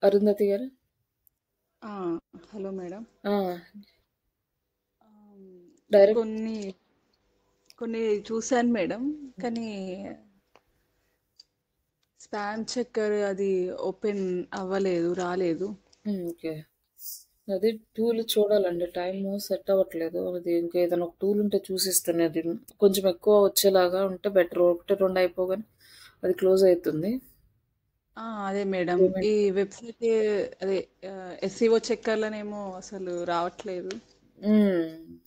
అరుంధతి గారు. ఆ! Hello madam. ఆ! ఆహ్, డైరెక్ట్ కొన్ని కొన్ని చూసాను మేడం. కానీ స్పామ్ చెకర్ అది ఓపెన్ అవ్వలేదు, రాలేదు. ఓకే. అది టూల్ చూడాలండి. టైము సెట్ అవ్వట్లేదు. అది ఇంకా ఏదైనా ఒక టూల్ ఉంటే చూసిస్తాను. అది కొంచెం ఎక్కువ వచ్చేలాగా ఉంటే బెటర్. ఒకటి, 2 అయిపోగానే అది క్లోజ్ అయితుంది. అదే మేడం. ఈ పేమెంట్ వెబ్‌సైట్ అదే ఎస్‌సిఓ చెక్కర్‌లనేమో అసలు రావట్లేదు. హ్మ్.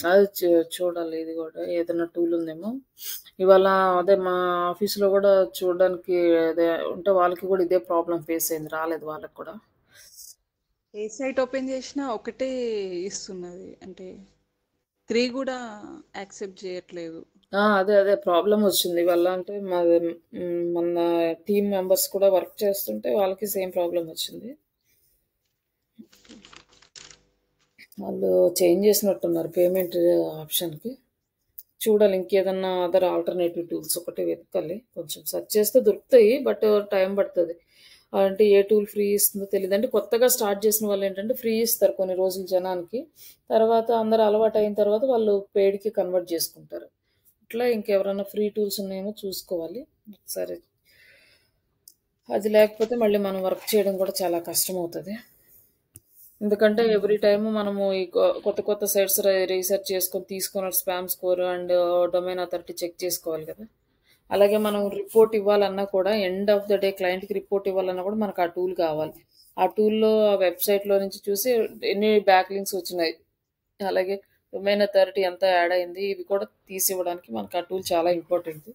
అది చూడాలి ఇది గూడా. ఏదైనా టూల్ ఉందేమో. ఇవాళ అదే మా ఆఫీస్‌లో గూడా చూడడానికి అదే ఉంటే వాళ్ళకి గూడా ఇదే ప్రాబ్లమ్ ఫేస్ అయింది. రాలేదు వాళ్ళకి కూడా. ఏ సైట్ ఓపెన్ చేసినా ఒకటే ఇస్తున్నది. అంటే 3 గూడా యాక్సెప్ట్ చేయట్లేదు. అదే ప్రాబ్లమ్ వచ్చింది. ఇవాళ అంటే మాది మన టీమ్ మెంబర్స్ కూడా వర్క్ చేస్తుంటే వాళ్ళకి సేమ్ ప్రాబ్లమ్ వచ్చింది. వాళ్ళు చేంజ్ చేసినట్టున్నారు పేమెంట్ ఆప్షన్‌కి. చూడాలి ఇంకేదన్నా అదర్ ఆల్టర్‌నేటివ్ టూల్స్ ఒకటి వెతకాలి. కొంచెం సెర్చ్ చేస్తే దొరుకుతాయి. బట్ టైం పడతది. అంటే ఏ టూల్ ఫ్రీ ఇస్తుందో తెలీదు. అంటే కొత్తగా స్టార్ట్ చేసిన వాళ్ళేంటంటే ఫ్రీ ఇస్తారు కొన్ని రోజులు జనానికి. తర్వాత అందరూ అలవాటయిన తర్వాత వాళ్ళు పెయిడ్‌కి కన్వర్ట్ చేసుకుంటారు. ఇట్లా ఇంకెవరైనా ఫ్రీ టూల్స్ ఉన్నాయేమో చూసుకోవాలి. ఒకసారి అది లేకపోతే మళ్ళీ మనం వర్క్ చేయడం కూడా చాలా కష్టమవుతది. ఎందుకంటే ఎవ్రీ టైమ్ మనము ఈ కొత్త కొత్త సైట్స్ రీసెర్చ్ చేసుకొని తీసుకొని spam score and domain authority check చేసుకోవాలి కదా. అలాగే మనం రిపోర్ట్ ఇవ్వాలన్నా కూడా ఎండ్ ఆఫ్ ద డే క్లయింట్కి రిపోర్ట్ ఇవ్వాలన్నా కూడా మనకు ఆ టూల్ కావాలి. ఆ టూల్లో ఆ వెబ్సైట్లో నుంచి చూసి ఎన్ని బ్యాక్ లింక్స్ వచ్చినాయి, అలాగే డొమైన్ అథారిటీ ఎంత యాడ్ అయింది, ఇవి కూడా తీసి ఇవ్వడానికి మనకు ఆ టూల్ చాలా ఇంపార్టెంట్.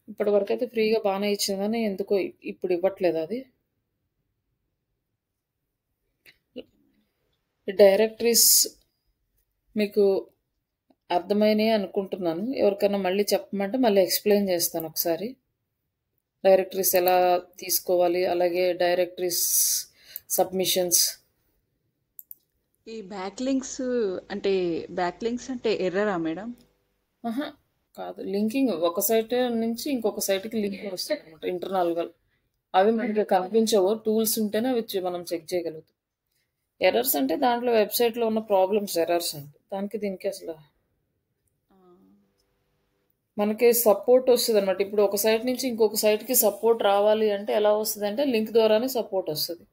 ఇప్పటి వరకు అయితే ఫ్రీగా బాగానే ఇచ్చింది కానీ ఎందుకో ఇప్పుడు ఇవ్వట్లేదు అది. డైరెక్టరీస్ మీకు అర్థమైనయి అనుకుంటున్నాను. ఎవరికైనా మళ్ళీ చెప్పమంటే మళ్ళీ ఎక్స్‌ప్లెయిన్ చేస్తాను ఒకసారి. డైరెక్టరీస్ ఎలా తీసుకోవాలి, అలాగే డైరెక్టరీస్ సబ్మిషన్స్. ఈ బ్యాక్ లింక్స్ అంటే ఎర్రరా మేడం? అహా! కాదు. లింకింగ్ ఒక సైట్ నుంచి ఇంకొక సైట్‌కి లింక్ వస్తదనమాట ఇంటర్నల్‌గా. అవి మనకి కనిపించవు. టూల్స్ ఉంటేనే అవి మనం చెక్ చేయగలుగుతాం. ఎర్రర్స్ అంటే దాంట్లో వెబ్‌సైట్‌లో ఉన్న ప్రాబ్లమ్స్ ఎర్రర్స్ అంటే. దానికి దీనికి అసల ఆ! మనకి సపోర్ట్ వస్తదనమాట. ఇప్పుడు ఒక సైట్ నుంచి ఇంకొక సైట్‌కి సపోర్ట్ రావాలి అంటే ఎలా వస్తదంటే లింక్ ద్వారానే సపోర్ట్ వస్తది.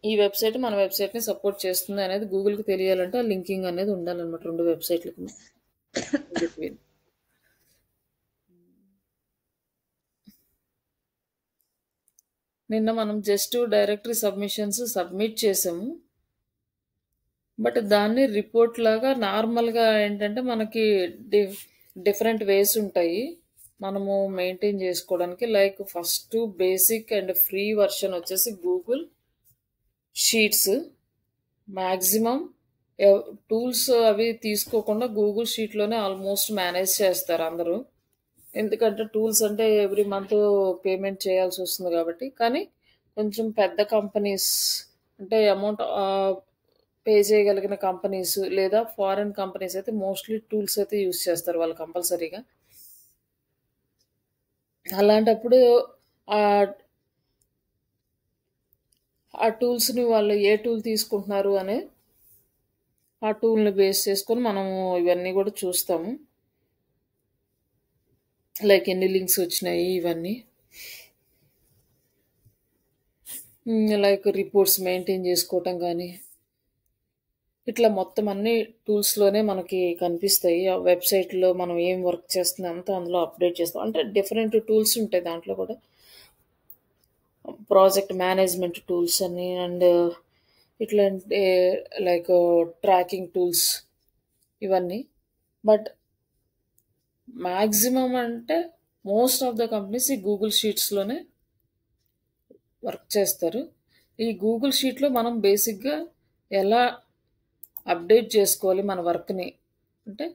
ఈ వెబ్‌సైట్ మన వెబ్‌సైట్‌ని సపోర్ట్ చేస్తుంది అనేది గూగుల్‌కి తెలియాలంటే ఆ లింకింగ్ అనేది ఉండాలనమాట 2 వెబ్‌సైట్‌లకి బిట్వీన్. నిన్న మనం జస్ట్ డైరెక్టరీ సబ్మిషన్స్ సబ్మిట్ చేసాము. బట్ దాన్ని రిపోర్ట్ లాగా నార్మల్‌గా ఏంటంటే మనకి డి డిఫరెంట్ వేస్ ఉంటాయి. మనము మెయింటైన్ చేసుకోవడానికి like first basic and free version వచ్చేసి గూగుల్ షీట్స్. మాక్సిమం టూల్స్ అవి తీసుకోకుండా గూగుల్ షీట్లోనే ఆల్మోస్ట్ మేనేజ్ చేస్తారు అందరూ. ఎందుకంటే టూల్స్ అంటే ఎవ్రీ మంత్ పేమెంట్ చేయాల్సి వస్తుంది కాబట్టి. కానీ కొంచెం పెద్ద కంపెనీస్ అంటే అమౌంట్ పే చేయగలిగిన కంపెనీస్ లేదా ఫారిన్ కంపెనీస్ అయితే మోస్ట్లీ టూల్స్ అయితే యూస్ చేస్తారు వాళ్ళు కంపల్సరీగా. అలాంటప్పుడు ఆ ఆ టూల్స్ని వాళ్ళు ఏ టూల్ తీసుకుంటున్నారు అనే ఆ టూల్ని బేస్ చేసుకొని మనము ఇవన్నీ కూడా చూస్తాము. లైక్ ఎన్ని లింక్స్ వచ్చినాయి ఇవన్నీ. లైక్ రిపోర్ట్స్ మెయింటైన్ చేసుకోవటం కానీ ఇట్లా మొత్తం అన్ని టూల్స్లోనే మనకి కనిపిస్తాయి. ఆ వెబ్సైట్లో మనం ఏం వర్క్ చేస్తుంది అంతా అందులో అప్డేట్ చేస్తాం. అంటే డిఫరెంట్ టూల్స్ ఉంటాయి దాంట్లో కూడా. ప్రాజెక్ట్ మేనేజ్మెంట్ టూల్స్ అని అండ్ ఇట్లాంటి లైక్ ట్రాకింగ్ టూల్స్ ఇవన్నీ. బట్ మ్యాక్సిమం అంటే మోస్ట్ ఆఫ్ ద కంపెనీస్ ఈ గూగుల్ షీట్స్లోనే వర్క్ చేస్తారు. ఈ గూగుల్ షీట్లో మనం బేసిక్గా ఎలా అప్డేట్ చేసుకోవాలి మన వర్క్ని అంటే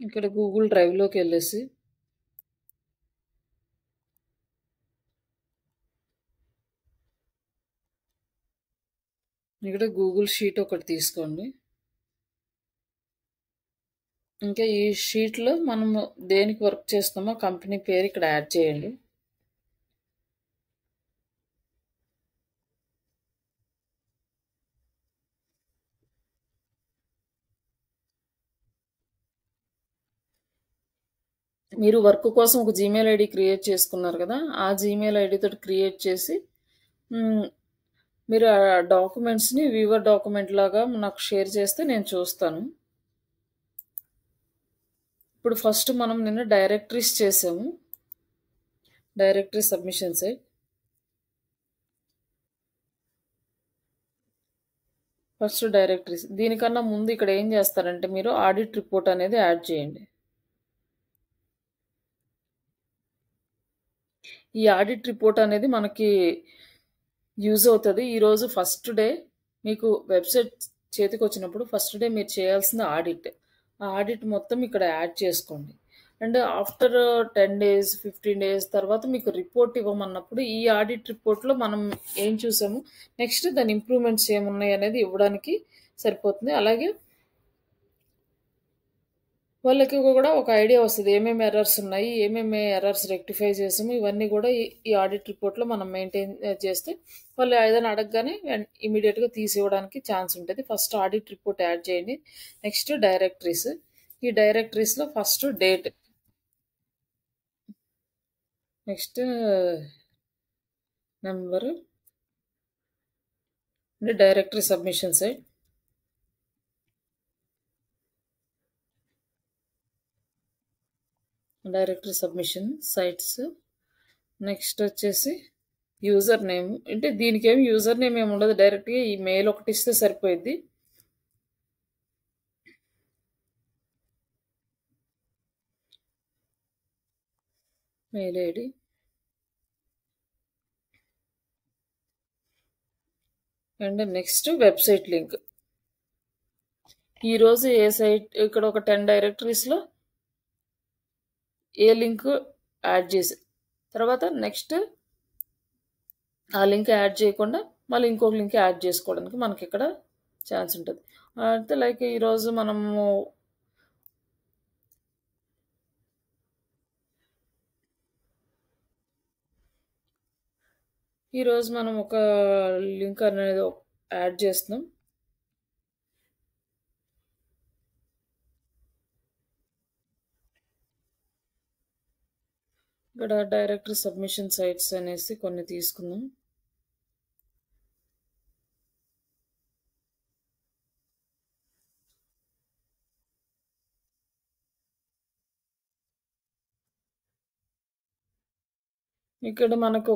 ఇక్కడ గూగుల్ డ్రైవ్లోకి వెళ్ళేసి ఇక్కడ గూగుల్ షీట్ ఒకటి తీసుకోండి. ఇంకా ఈ షీట్లో మనము దేనికి వర్క్ చేస్తామో కంపెనీ పేరు ఇక్కడ యాడ్ చేయండి. మీరు వర్క్ కోసం ఒక జీమెయిల్ ఐడి క్రియేట్ చేసుకున్నారు కదా, ఆ జీమెయిల్ ఐడితో క్రియేట్ చేసి మీరు ఆ డాక్యుమెంట్స్ని వ్యూవర్ డాక్యుమెంట్ లాగా నాకు షేర్ చేస్తే నేను చూస్తాను. ఇప్పుడు ఫస్ట్ మనం నిన్న డైరెక్టరీస్ చేసాము, directory submission site. First directories. దీనికన్నా ముందు ఇక్కడ ఏం చేస్తారంటే మీరు ఆడిట్ రిపోర్ట్ అనేది యాడ్ చేయండి. ఈ ఆడిట్ రిపోర్ట్ అనేది మనకి యూజ్ అవుతుంది. ఈరోజు ఫస్ట్ డే మీకు వెబ్సైట్ చేతికి వచ్చినప్పుడు ఫస్ట్ డే మీరు చేయాల్సిన ఆడిట్. ఆ ఆడిట్ మొత్తం ఇక్కడ యాడ్ చేసుకోండి. అండ్ ఆఫ్టర్ 10 days 15 days తర్వాత మీకు రిపోర్ట్ ఇవ్వమన్నప్పుడు ఈ ఆడిట్ రిపోర్ట్లో మనం ఏం చూసాము, నెక్స్ట్ దాని ఇంప్రూవ్మెంట్స్ ఏమున్నాయి అనేది ఇవ్వడానికి సరిపోతుంది. అలాగే వాళ్ళకి కూడా ఒక ఐడియా వస్తుంది ఏమేమి ఎర్రర్స్ ఉన్నాయి, ఏమేమి ఎర్రర్స్ రెక్టిఫై చేసాము, ఇవన్నీ కూడా ఈ ఆడిట్ రిపోర్ట్లో మనం మెయింటైన్ చేస్తే వాళ్ళు ఏదైనా అడగగానే ఇమీడియట్గా తీసివ్వడానికి ఛాన్స్ ఉంటుంది. ఫస్ట్ ఆడిట్ రిపోర్ట్ యాడ్ చేయండి. Next directories. ఈ డైరెక్టరీస్లో first date, next number, directory submission site, directory submission sites. Next వచ్చేసి యూజర్ నేమ్. అంటే దీనికి ఏమి యూజర్ నేమ్ ఏమి ఉండదు, డైరెక్ట్గా ఈ మెయిల్ ఒకటి ఇస్తే సరిపోయింది. Mail ID, and next website link. ఈరోజు ఏ సైట్, ఇక్కడ ఒక 10 డైరెక్టరీస్లో ఏ లింక్ యాడ్ చేసి తర్వాత నెక్స్ట్ ఆ లింక్ యాడ్ చేయకుండా మళ్ళీ ఇంకొక లింక్ యాడ్ చేసుకోవడానికి మనకి ఇక్కడ ఛాన్స్ ఉంటుంది. అయితే లైక్ ఈరోజు మనము ఒక లింక్ అనేది యాడ్ చేస్తున్నాం. ఇక్కడ డైరెక్టరీ సబ్మిషన్ సైట్స్ అనేసి కొన్ని తీసుకుందాం. ఇక్కడ మనకు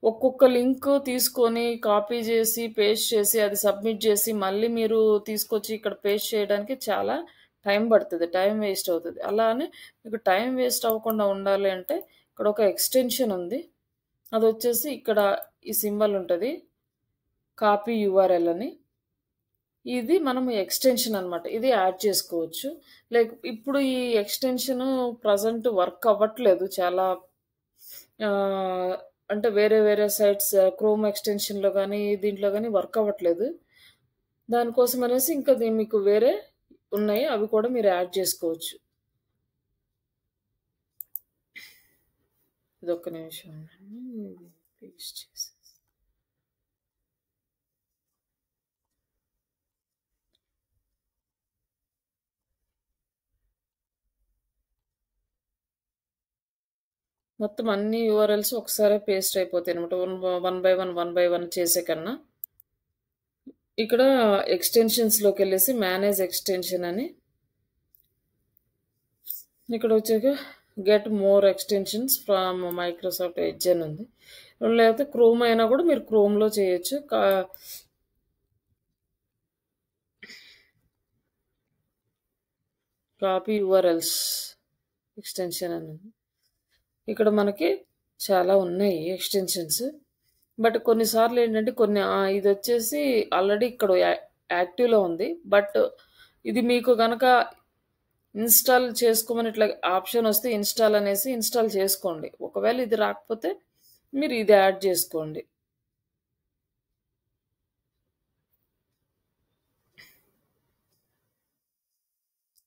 ఒక్కొక్క లింక్ తీసుకొని కాపీ చేసి పేస్ట్ చేసి అది సబ్మిట్ చేసి మళ్ళీ మీరు తీసుకొచ్చి ఇక్కడ పేస్ట్ చేయడానికి చాలా టైం పడుతుంది, టైం వేస్ట్ అవుతుంది. అలానే మీకు టైం వేస్ట్ అవ్వకుండా ఉండాలి అంటే ఇక్కడ ఒక ఎక్స్టెన్షన్ ఉంది, అది వచ్చేసి ఇక్కడ ఈ సింబల్ ఉంటుంది కాపీ యూఆర్ఎల్ అని. ఇది మనం ఎక్స్టెన్షన్ అనమాట, ఇది యాడ్ చేసుకోవచ్చు. లైక్ ఇప్పుడు ఈ ఎక్స్టెన్షన్ ప్రజెంట్ వర్క్ అవ్వట్లేదు చాలా, అంటే వేరే వేరే సైట్స్ క్రోమ్ ఎక్స్టెన్షన్లో కానీ దీంట్లో కానీ వర్క్ అవ్వట్లేదు. దానికోసం అనేసి ఇంకా మీకు వేరే ఉన్నాయి, అవి కూడా మీరు యాడ్ చేసుకోవచ్చు. ఇదొక్క నిమిషం పేస్ట్ చేసి మొత్తం అన్ని యూఆర్ఎల్స్ ఒకసారి పేస్ట్ అయిపోతాయి అనమాట. వన్ బై వన్ చేసే కన్నా ఇక్కడ ఎక్స్టెన్షన్స్లోకి వెళ్ళేసి మేనేజ్ ఎక్స్టెన్షన్ అని ఇక్కడ వచ్చాక get more extensions from Microsoft edge అని ఉంది. లేకపోతే క్రోమ్ అయినా కూడా మీరు క్రోమ్లో చేయొచ్చు. కాపీ యూఆర్ఎల్స్ ఎక్స్టెన్షన్ అని ఇక్కడ మనకి చాలా ఉన్నాయి ఎక్స్టెన్షన్స్. బట్ కొన్నిసార్లు ఏంటంటే ఇది వచ్చేసి ఆల్రెడీ ఇక్కడ యాక్టివ్లో ఉంది, బట్ ఇది మీకు కనుక ఇన్‌స్టాల్ చేసుకోమని ఇట్లా ఆప్షన్ వస్తే ఇన్‌స్టాల్ అనేసి ఇన్‌స్టాల్ చేసుకోండి. ఒకవేళ ఇది రాకపోతే మీరు ఇది యాడ్ చేసుకోండి.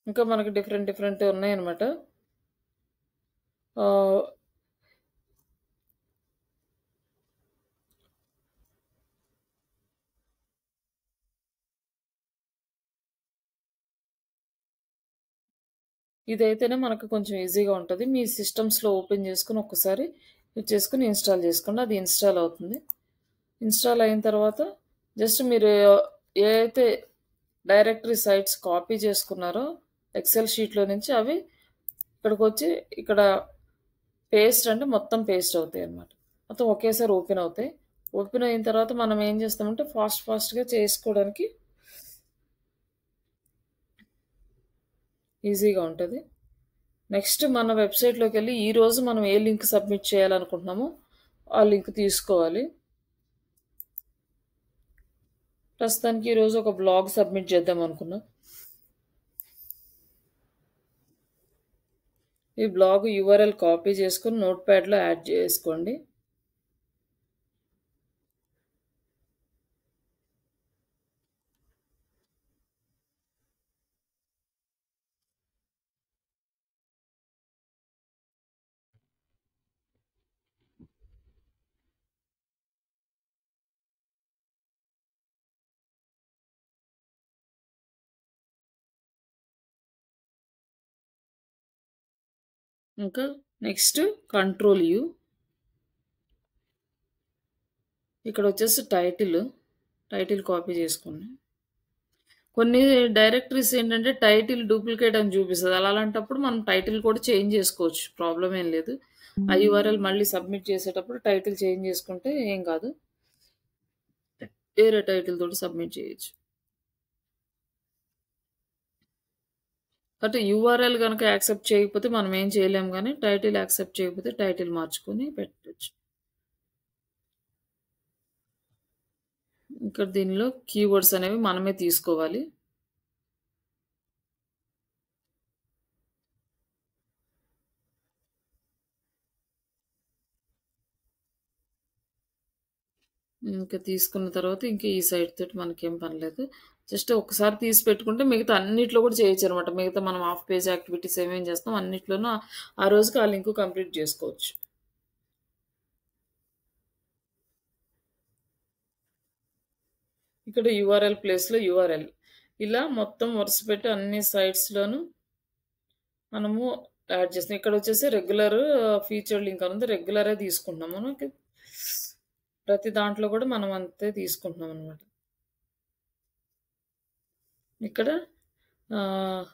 ఇంకా మనకి డిఫరెంట్ డిఫరెంట్ ఉన్నాయన్నమాట. ఆహ్, ఇదైతేనే మనకు కొంచెం ఈజీగా ఉంటది. మీ సిస్టమ్స్‌లో ఓపెన్ చేసుకొని ఒక్కసారి ఇది చేసుకొని ఇన్‌స్టాల్ చేసుకోండి. అది ఇన్‌స్టాల్ అవుతుంది. ఇన్‌స్టాల్ అయిన తర్వాత జస్ట్ మీరు ఏ అయితే డైరెక్టరీ సైట్స్ కాపీ చేసుకున్నారో ఎక్సెల్ షీట్‌లో నుంచి అవి ఇక్కడికొచ్చి ఇక్కడ పేస్ట్ అంటే మొత్తం పేస్ట్ అవుతాయన్నమాట. మొత్తం ఒకేసారి ఓపెన్ అవుతాయి. ఓపెన్ అయిన తర్వాత మనం ఏం చేస్తామంటే ఫాస్ట్‌గా చేసుకోవడానికి ఈజీగా ఉంటది. నెక్స్ట్ మన వెబ్‌సైట్‌లోకెళ్ళి ఈరోజు మనం ఏ లింక్ సబ్మిట్ చేయాలనుకుంటున్నామో ఆ లింక్ తీసుకోవాలి. ప్రస్తుతానికి ఈరోజు ఒక బ్లాగ్ సబ్మిట్ చేద్దాం అనుకున్నా. ఈ బ్లాగ్ యూఆర్ఎల్ కాపీ చేసుకొని నోట్‌ప్యాడ్‌లో యాడ్ చేసుకోండి. ఇంకా నెక్స్ట్ కంట్రోల్ యూ. ఇక్కడ వచ్చేసి టైటిల్ కాపీ చేసుకోండి. కొన్ని డైరెక్టరీస్ ఏంటంటే టైటిల్ డూప్లికేట్ అని చూపిస్తది. అలాంటప్పుడు మనం టైటిల్ కూడా చేంజ్ చేసుకోవచ్చు. ప్రాబ్లమ్ ఏం లేదు. ఆ యూఆర్ఎల్ మళ్ళీ సబ్మిట్ చేసేటప్పుడు టైటిల్ చేంజ్ చేసుకుంటే ఏం కాదు. వేరే టైటిల్ తోటి సబ్మిట్ చేయొచ్చు. అంటే యూఆర్ఎల్ గనుక యాక్సెప్ట్ చేయకపోతే మనం ఏం చేయలేం గానీ, టైటిల్ యాక్సెప్ట్ చేయకపోతే టైటిల్ మార్చుకొని పెట్టొచ్చు. ఇక్కడ దీనిలో కీవర్డ్స్ అనేవి మనమే తీసుకోవాలి. ఇంకా తీసుకున్న తర్వాత ఇంకా ఈ సైట్ తోటి మనకేం పని లేదు. జస్ట్ ఒకసారి తీసి పెట్టుకుంటే మిగతా అన్నిట్లో కూడా చేయొచ్చనమాట. మిగతా మనం హాఫ్ పేజ్ యాక్టివిటీస్ ఏమేం చేస్తాం అన్నిట్లోనూ ఆ రోజుకి ఆ లింక్ కంప్లీట్ చేసుకోవచ్చు. ఇక్కడ యూఆర్ఎల్ ప్లేస్‌లో యూఆర్ఎల్. ఇలా మొత్తం వరుసపెట్టి అన్ని సైట్స్‌లోనూ మనము యాడ్ చేస్తాం. ఇక్కడొచ్చేసి రెగ్యులర్ ఫీచర్డ్ లింక్ అని ఉంది. రెగ్యులరే తీసుకుంటున్నాం మనం. ప్రతి దాంట్లో కూడా మనం అంతే తీసుకుంటున్నాం అనమాట. ఇక్కడ ఆహ్,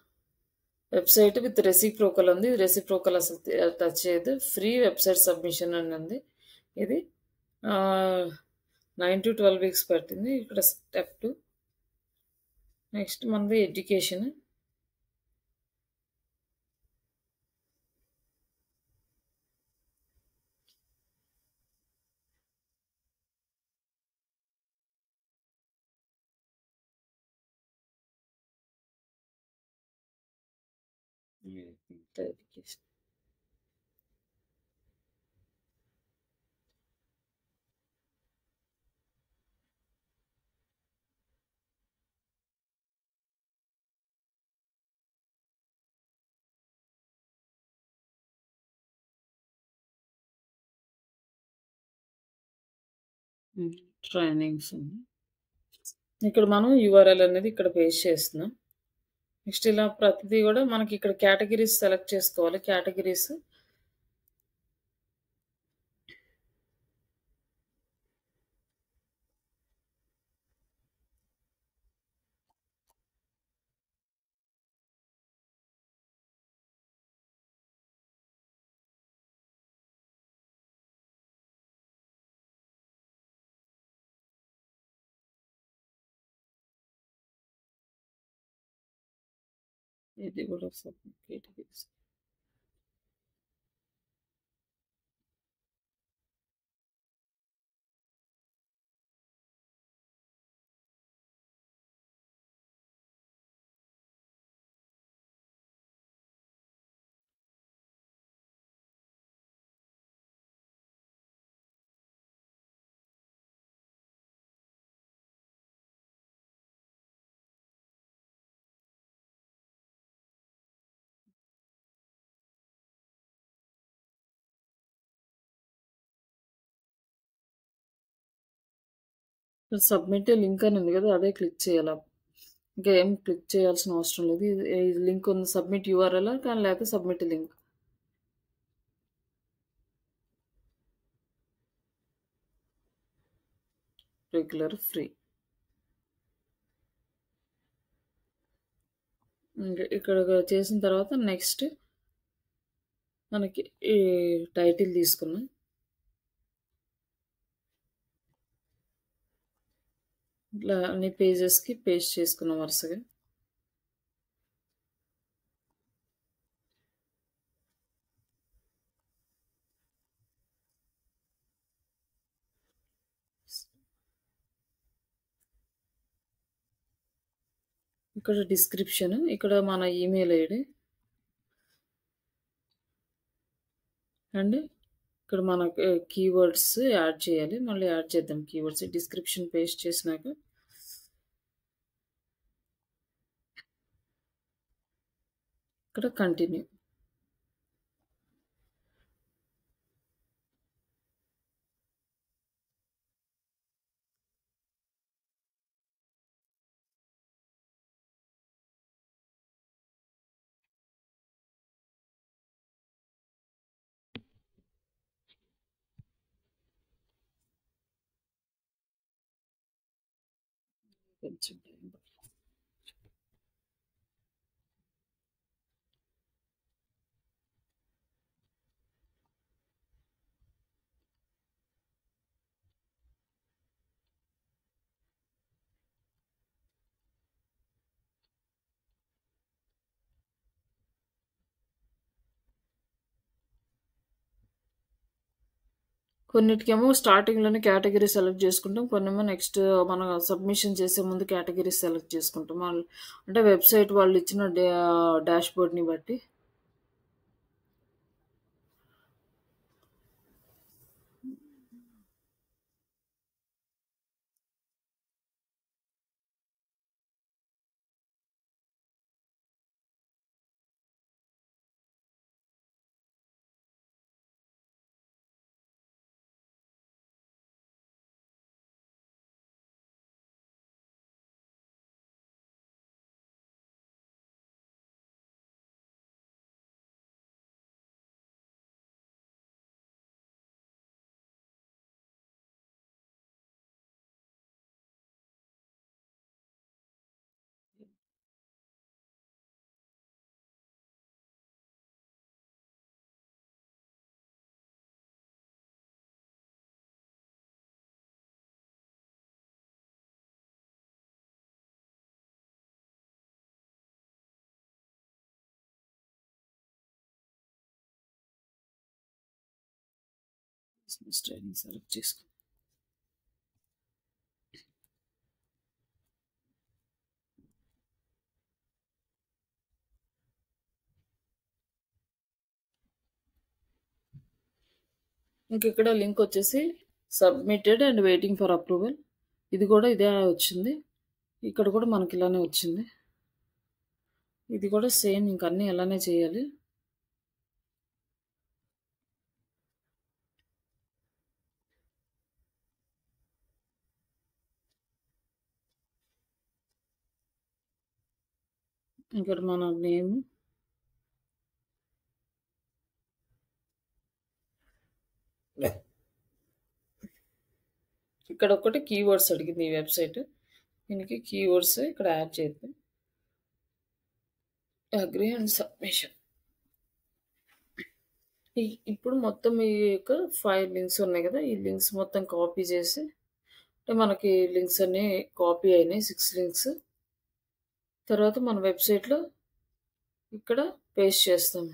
వెబ్‌సైట్ విత్ రెసిప్రోకల్ ఉంది. రెసిప్రోకల్ అసలు టచ్ చేయొద్దు. ఫ్రీ వెబ్‌సైట్ సబ్మిషన్ అని ఉంది. ఇది ఆహ్, 9-12 వీక్స్ పట్టింది. ఇక్కడ స్టెప్ 2. నెక్స్ట్ మనది ఎడ్యుకేషన్. ఎడ్యుకేషన్. ట్రైనింగ్స్ ఉంది. ఇక్కడ మనం యూఆర్ఎల్ అనేది ఇక్కడ పేస్ట్ చేస్తున్నాం. నెక్స్ట్ ఇలా ప్రతిదీ కూడా మనకి ఇక్కడ కేటగిరీస్ సెలెక్ట్ చేసుకోవాలి. కేటగిరీస్ ఇది కూడా కేటగిరీస్. సబ్మిట్ లింక్ అని ఉంది కదా! అదే క్లిక్ చేయాలా. ఇంకా ఏం క్లిక్ చేయాల్సిన అవసరం లేదు. ఇది లింక్ ఉంది. సబ్మిట్ యూఆర్ఎల్ కానీ లేకపోతే సబ్మిట్ లింక్. Regular free. ఇక్కడ చేసిన తర్వాత నెక్స్ట్ మనకి ఈ టైటిల్ తీసుకున్నాం. ఇట్లా అన్ని పేజెస్‌కి పేస్ట్ చేసుకున్నాం వరుసగా. ఇక్కడ డిస్క్రిప్షన్, ఇక్కడ మన ఈమెయిల్ ఐడి అండ్ ఇక్కడ మన కీవర్డ్స్ యాడ్ చేయాలి. మళ్ళీ యాడ్ చేద్దాం కీవర్డ్స్. డిస్క్రిప్షన్ పేస్ట్ చేసినాక ఇక్కడ కంటిన్యూ. కొంచెం టైం పడుతుంది. కొన్నిటికేమో స్టార్టింగ్‌లోనే కేటగిరీ సెలెక్ట్ చేసుకుంటాం. కొన్నేమో నెక్స్ట్ మన సబ్మిషన్ చేసే ముందు కేటగిరీ సెలెక్ట్ చేసుకుంటాం. అంటే వెబ్‌సైట్ వాళ్ళు ఇచ్చిన డాష్‌బోర్డ్‌ని బట్టి. బిజినెస్ ట్రైనింగ్ సెలెక్ట్ చేసుకో. ఇంక ఇక్కడ లింక్ వచ్చేసి submitted and waiting for approval. ఇది కూడా ఇదే వచ్చింది. ఇక్కడ కూడా మనకి ఇలానే వచ్చింది. ఇది కూడా సేమ్ ఇంక అన్నీ ఇలానే చేయాలి. ఇక్కడ మన నేమ్, ఇక్కడ ఒకటి కీవర్డ్స్ అడిగింది ఈ వెబ్సైట్. దీనికి కీవర్డ్స్ ఇక్కడ యాడ్ చేద్దాం. Agree and submission. ఇప్పుడు మొత్తం ఈ యొక్క 5 లింక్స్ ఉన్నాయి కదా, ఈ లింక్స్ మొత్తం కాపీ చేసి, అంటే మనకి లింక్స్ అన్నీ కాపీ అయినాయి 6 లింక్స్. తర్వాత మన వెబ్సైట్లో ఇక్కడ పేస్ట్ చేస్తాం.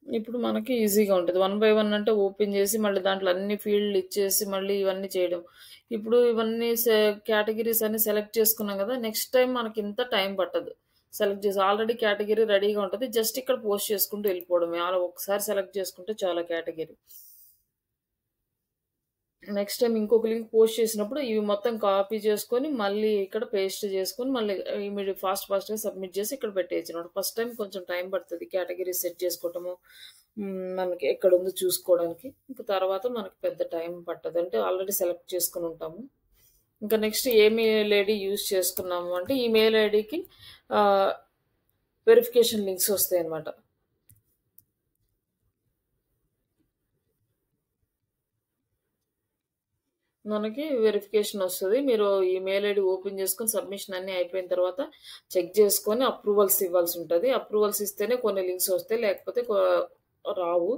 ఇప్పుడు మనకి ఈజీగా ఉంటుంది. 1 బై 1 అంటే ఓపెన్ చేసి మళ్ళీ దాంట్లో అన్ని ఫీల్డ్లు ఇచ్చేసి మళ్ళీ ఇవన్నీ చేయడం. ఇప్పుడు ఇవన్నీ కేటగిరీస్ అన్ని సెలెక్ట్ చేసుకున్నాం కదా, నెక్స్ట్ టైం మనకి ఇంత టైం పట్టదు. సెలెక్ట్ చేసి ఆల్రెడీ కేటగిరీ రెడీగా ఉంటుంది. జస్ట్ ఇక్కడ పోస్ట్ చేసుకుంటూ వెళ్ళిపోవడమే. అలా ఒకసారి సెలెక్ట్ చేసుకుంటే చాలా కేటగిరీ. నెక్స్ట్ టైమ్ ఇంకొక లింక్ పోస్ట్ చేసినప్పుడు ఇవి మొత్తం కాపీ చేసుకొని మళ్ళీ ఇక్కడ పేస్ట్ చేసుకొని మళ్ళీ ఇమీడియట్ ఫాస్ట్‌గా సబ్మిట్ చేసి ఇక్కడ పెట్టేయొచ్చనమాట. ఫస్ట్ టైమ్ కొంచెం టైం పడతది. కేటగరీ సెట్ చేసుకోవటము, మనకి ఎక్కడుందో చూసుకోవడానికి. ఇంక తర్వాత మనకు పెద్ద టైం పట్టదు. అంటే ఆల్రెడీ సెలెక్ట్ చేసుకొని ఉంటాము. ఇంకా నెక్స్ట్ ఏ మెయిల్ ఐడీ యూజ్ చేసుకున్నాము అంటే ఈ మెయిల్ ఐడీకి వెరిఫికేషన్ లింక్స్ వస్తాయన్నమాట. మనకి వెరిఫికేషన్ వస్తది. మీరు ఈ మెయిల్ ఐడీ ఓపెన్ చేసుకొని సబ్మిషన్ అన్నీ అయిపోయిన తర్వాత చెక్ చేసుకొని అప్రూవల్స్ ఇవ్వాల్సి ఉంటది. అప్రూవల్స్ ఇస్తేనే కొన్ని లింక్స్ వస్తాయి. లేకపోతే రావు.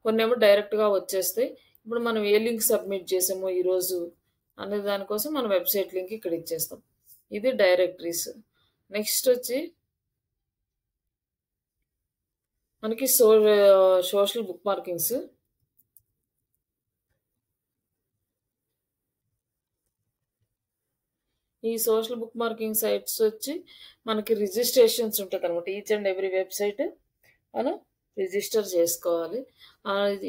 కొన్నేమో డైరెక్ట్‌గా వచ్చేస్తాయి. ఇప్పుడు మనం ఏ లింక్ సబ్మిట్ చేసామో ఈరోజు అనే దానికోసం మనం వెబ్‌సైట్ లింక్ ఇక్కడ ఇచ్చేస్తాం. ఇది డైరెక్టరీస్. నెక్స్ట్ వచ్చి మనకి సోషల్ బుక్ మార్కింగ్స్. ఈ సోషల్ బుక్ మార్కింగ్ సైట్స్ వచ్చి మనకి రిజిస్ట్రేషన్స్ ఉంటదనమాట. ఈచ్ అండ్ ఎవ్రీ వెబ్‌సైట్ మనం రిజిస్టర్ చేసుకోవాలి.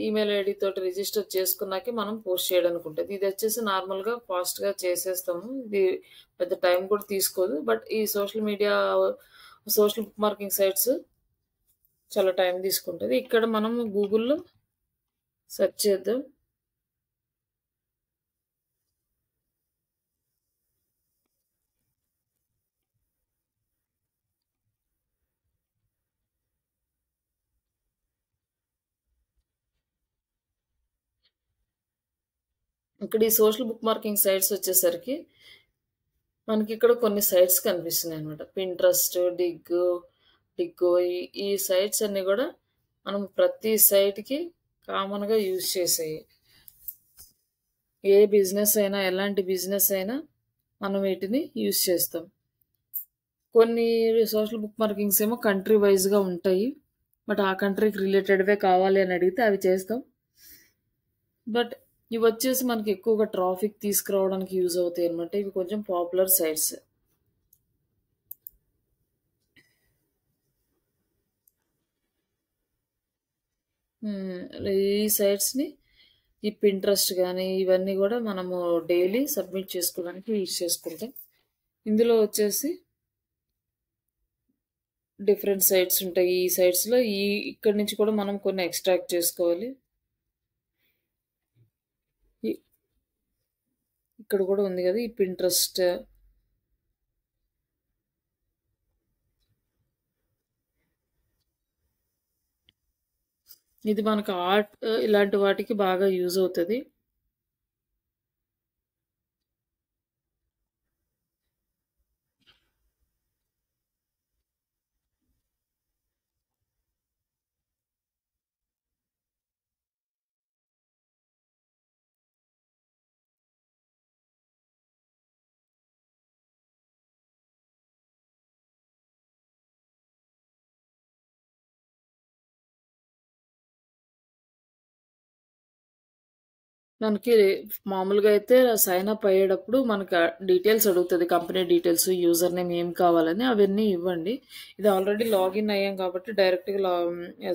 ఈమెయిల్ ఐడీ తోటి రిజిస్టర్ చేసుకున్నాకే మనం పోస్ట్ చేయడానికి ఉంటది. ఇది వచ్చేసి నార్మల్‌గా ఫాస్ట్‌గా చేసేస్తాము. ఇది పెద్ద టైం కూడా తీసుకోదు. బట్ ఈ సోషల్ బుక్ మార్కింగ్ సైట్స్ చాలా టైం తీసుకుంటది. ఇక్కడ మనం గూగుల్‌లో సెర్చ్ చేద్దాం. ఇక్కడ ఈ సోషల్ బుక్ మార్కింగ్ సైట్స్ వచ్చేసరికి మనకి ఇక్కడ కొన్ని సైట్స్ కనిపిస్తున్నాయి అనమాట. పింట్రెస్ట్, డిగ్గో ఈ సైట్స్ అన్ని కూడా మనం ప్రతి సైట్‌కి కామన్‌గా యూజ్ చేసేయి. ఏ బిజినెస్ అయినా ఎలాంటి బిజినెస్ అయినా మనం వీటిని యూజ్ చేస్తాం. కొన్ని సోషల్ బుక్ మార్కింగ్స్ ఏమో కంట్రీ వైజ్‌గా ఉంటాయి. బట్ ఆ కంట్రీకి రిలేటెడ్‌వే కావాలి అని అడిగితే అవి చేస్తాం. బట్ ఇవి వచ్చేసి మనకి ఎక్కువగా ట్రాఫిక్ తీసుకురావడానికి యూజ్ అవుతాయి అనమాట. ఇవి కొంచెం పాపులర్ సైట్స్. ఈ సైట్స్‌ని ఈ పింట్రెస్ట్ గానీ ఇవన్నీ కూడా మనము డైలీ సబ్మిట్ చేసుకోవడానికి యూజ్ చేసుకుంటాం. ఇందులో వచ్చేసి డిఫరెంట్ సైట్స్ ఉంటాయి. ఈ సైట్స్‌లో ఇక్కడి నుంచి కూడా మనం కొన్ని ఎక్స్ట్రాక్ట్ చేసుకోవాలి. ఇక్కడ కూడా ఉంది కదా ఈ పింట్రెస్ట్. ఇది మనకు ఆర్ట్ ఇలాంటి వాటికి బాగా యూజ్ అవుతది. మనకి మామూలుగా అయితే సైన్ అప్ అయ్యేటప్పుడు మనకు డీటెయిల్స్ అడుగుతది. కంపెనీ డీటెయిల్స్, యూజర్ నేమ్ ఏం కావాలని అవన్నీ ఇవ్వండి. ఇది ఆల్రెడీ లాగిన్ అయ్యాం కాబట్టి డైరెక్ట్‌గా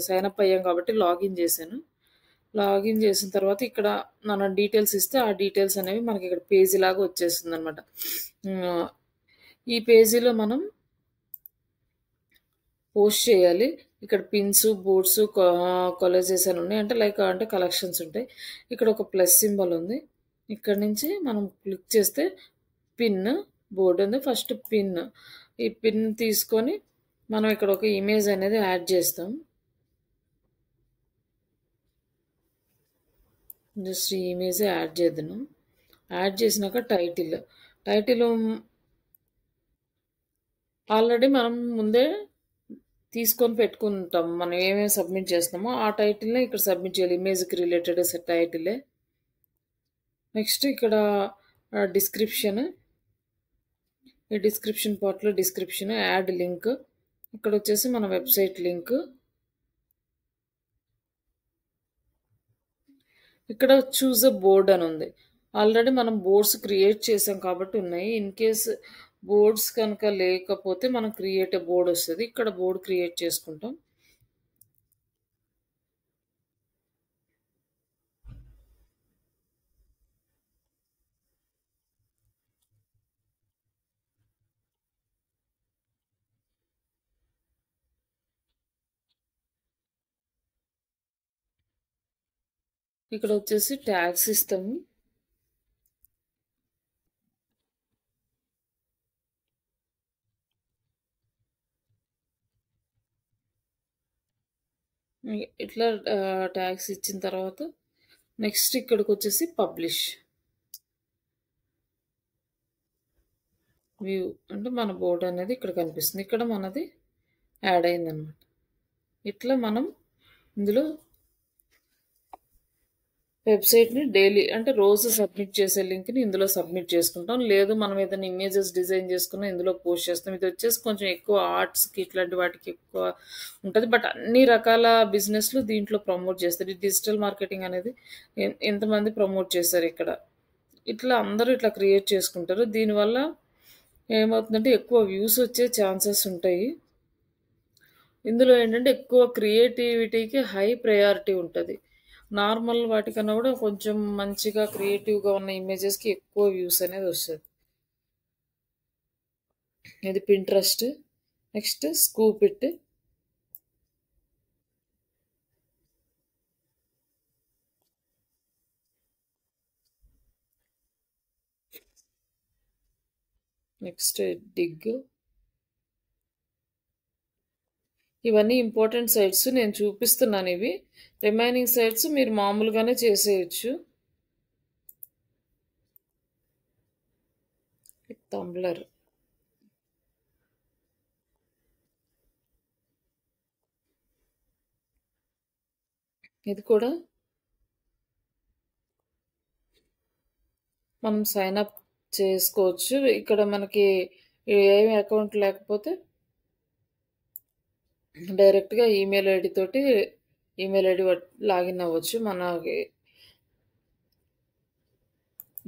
సైన్ అప్ అయ్యాం కాబట్టి లాగిన్ చేశాను. లాగిన్ చేసిన తర్వాత ఇక్కడ మన డీటెయిల్స్ ఇస్తే ఆ డీటెయిల్స్ అనేవి మనకి ఇక్కడ పేజీ లాగా వచ్చేస్తుందనమాట. ఈ పేజీలో మనం పోస్ట్ చేయాలి. ఇక్కడ పిన్స్, బోర్డ్స్, కొలేజెస్ అని ఉన్నాయి. అంటే కలెక్షన్స్ ఉంటాయి. ఇక్కడ ఒక ప్లస్ సింబల్ ఉంది. ఇక్కడ నుంచి మనం క్లిక్ చేస్తే పిన్ బోర్డు ఉంది. First pin. ఈ పిన్ తీసుకొని మనం ఇక్కడ ఒక ఇమేజ్ అనేది యాడ్ చేస్తాం. జస్ట్ ఈ ఇమేజ్ యాడ్ చేద్దాం. యాడ్ చేసినాక టైటిల్ ఆల్రెడీ మనం ముందే తీసుకొని పెట్టుకుంటాం. మనం ఏమేమి సబ్మిట్ చేస్తున్నామో ఆ టైటిల్నే ఇక్కడ సబ్మిట్ చేయాలి. ఇమేజ్కి రిలేటెడ్ టైటిలే. నెక్స్ట్ ఇక్కడ డిస్క్రిప్షన్. ఈ డిస్క్రిప్షన్ పార్ట్లో డిస్క్రిప్షన్, యాడ్ లింక్. ఇక్కడ వచ్చేసి మన వెబ్సైట్ లింక్. ఇక్కడ చూజ్ అ బోర్డ్ అని ఉంది. ఆల్రెడీ మనం బోర్డ్స్ క్రియేట్ చేసాం కాబట్టి ఉన్నాయి. ఇన్ కేస్ బోర్డ్స్ కనుక లేకపోతే మనం క్రియేట్ ఎ బోర్డ్ వస్తుంది. ఇక్కడ బోర్డ్ క్రియేట్ చేసుకుంటాం. ఇక్కడ వచ్చేసి ట్యాగ్స్ ఇస్తాము. ఇట్లా ట్యాగ్స్ ఇచ్చిన తర్వాత నెక్స్ట్ ఇక్కడికి వచ్చేసి పబ్లిష్ వ్యూ అంటే మన బోర్డు అనేది ఇక్కడ కనిపిస్తుంది. ఇక్కడ మనది యాడ్ అయిందనమాట. ఇట్లా మనం ఇందులో వెబ్సైట్ని డైలీ అంటే రోజు సబ్మిట్ చేసే లింక్ని ఇందులో సబ్మిట్ చేసుకుంటాం. లేదు మనం ఏదైనా ఇమేజెస్ డిజైన్ చేసుకున్నా ఇందులో పోస్ట్ చేస్తాం. ఇది వచ్చేసి కొంచెం ఎక్కువ ఆర్ట్స్కి ఇట్లాంటి వాటికి ఎక్కువ ఉంటుంది. బట్ అన్ని రకాల బిజినెస్లు దీంట్లో ప్రమోట్ చేస్తారు. ఈ డిజిటల్ మార్కెటింగ్ అనేది ఎంతమంది ప్రమోట్ చేస్తారు ఇక్కడ. ఇట్లా అందరూ ఇట్లా క్రియేట్ చేసుకుంటారు. దీనివల్ల ఏమవుతుందంటే ఎక్కువ వ్యూస్ వచ్చే ఛాన్సెస్ ఉంటాయి. ఇందులో ఏంటంటే ఎక్కువ క్రియేటివిటీకి హై ప్రయారిటీ ఉంటుంది. నార్మల్ వాటికన్నా కూడా కొంచెం మంచిగా క్రియేటివ్గా ఉన్న ఇమేజెస్కి ఎక్కువ వ్యూస్ అనేది వస్తుంది. ఇది Pinterest. Next scoop it. Next Digg. ఇవన్నీ ఇంపార్టెంట్ సైట్స్ నేను చూపిస్తున్నాను. ఇవి రిమైనింగ్ సైట్స్ మీరు మామూలుగానే చేసేయచ్చు. తంబ్లర్. ఇది కూడా మనం సైన్ అప్ చేసుకోవచ్చు. ఇక్కడ మనకి ఏమి అకౌంట్ లేకపోతే డైరెక్ట్గా ఈమెయిల్ ఐడి తోటి ఈమెయిల్ ఐడి లాగిన్ అవ్వచ్చు. మనకి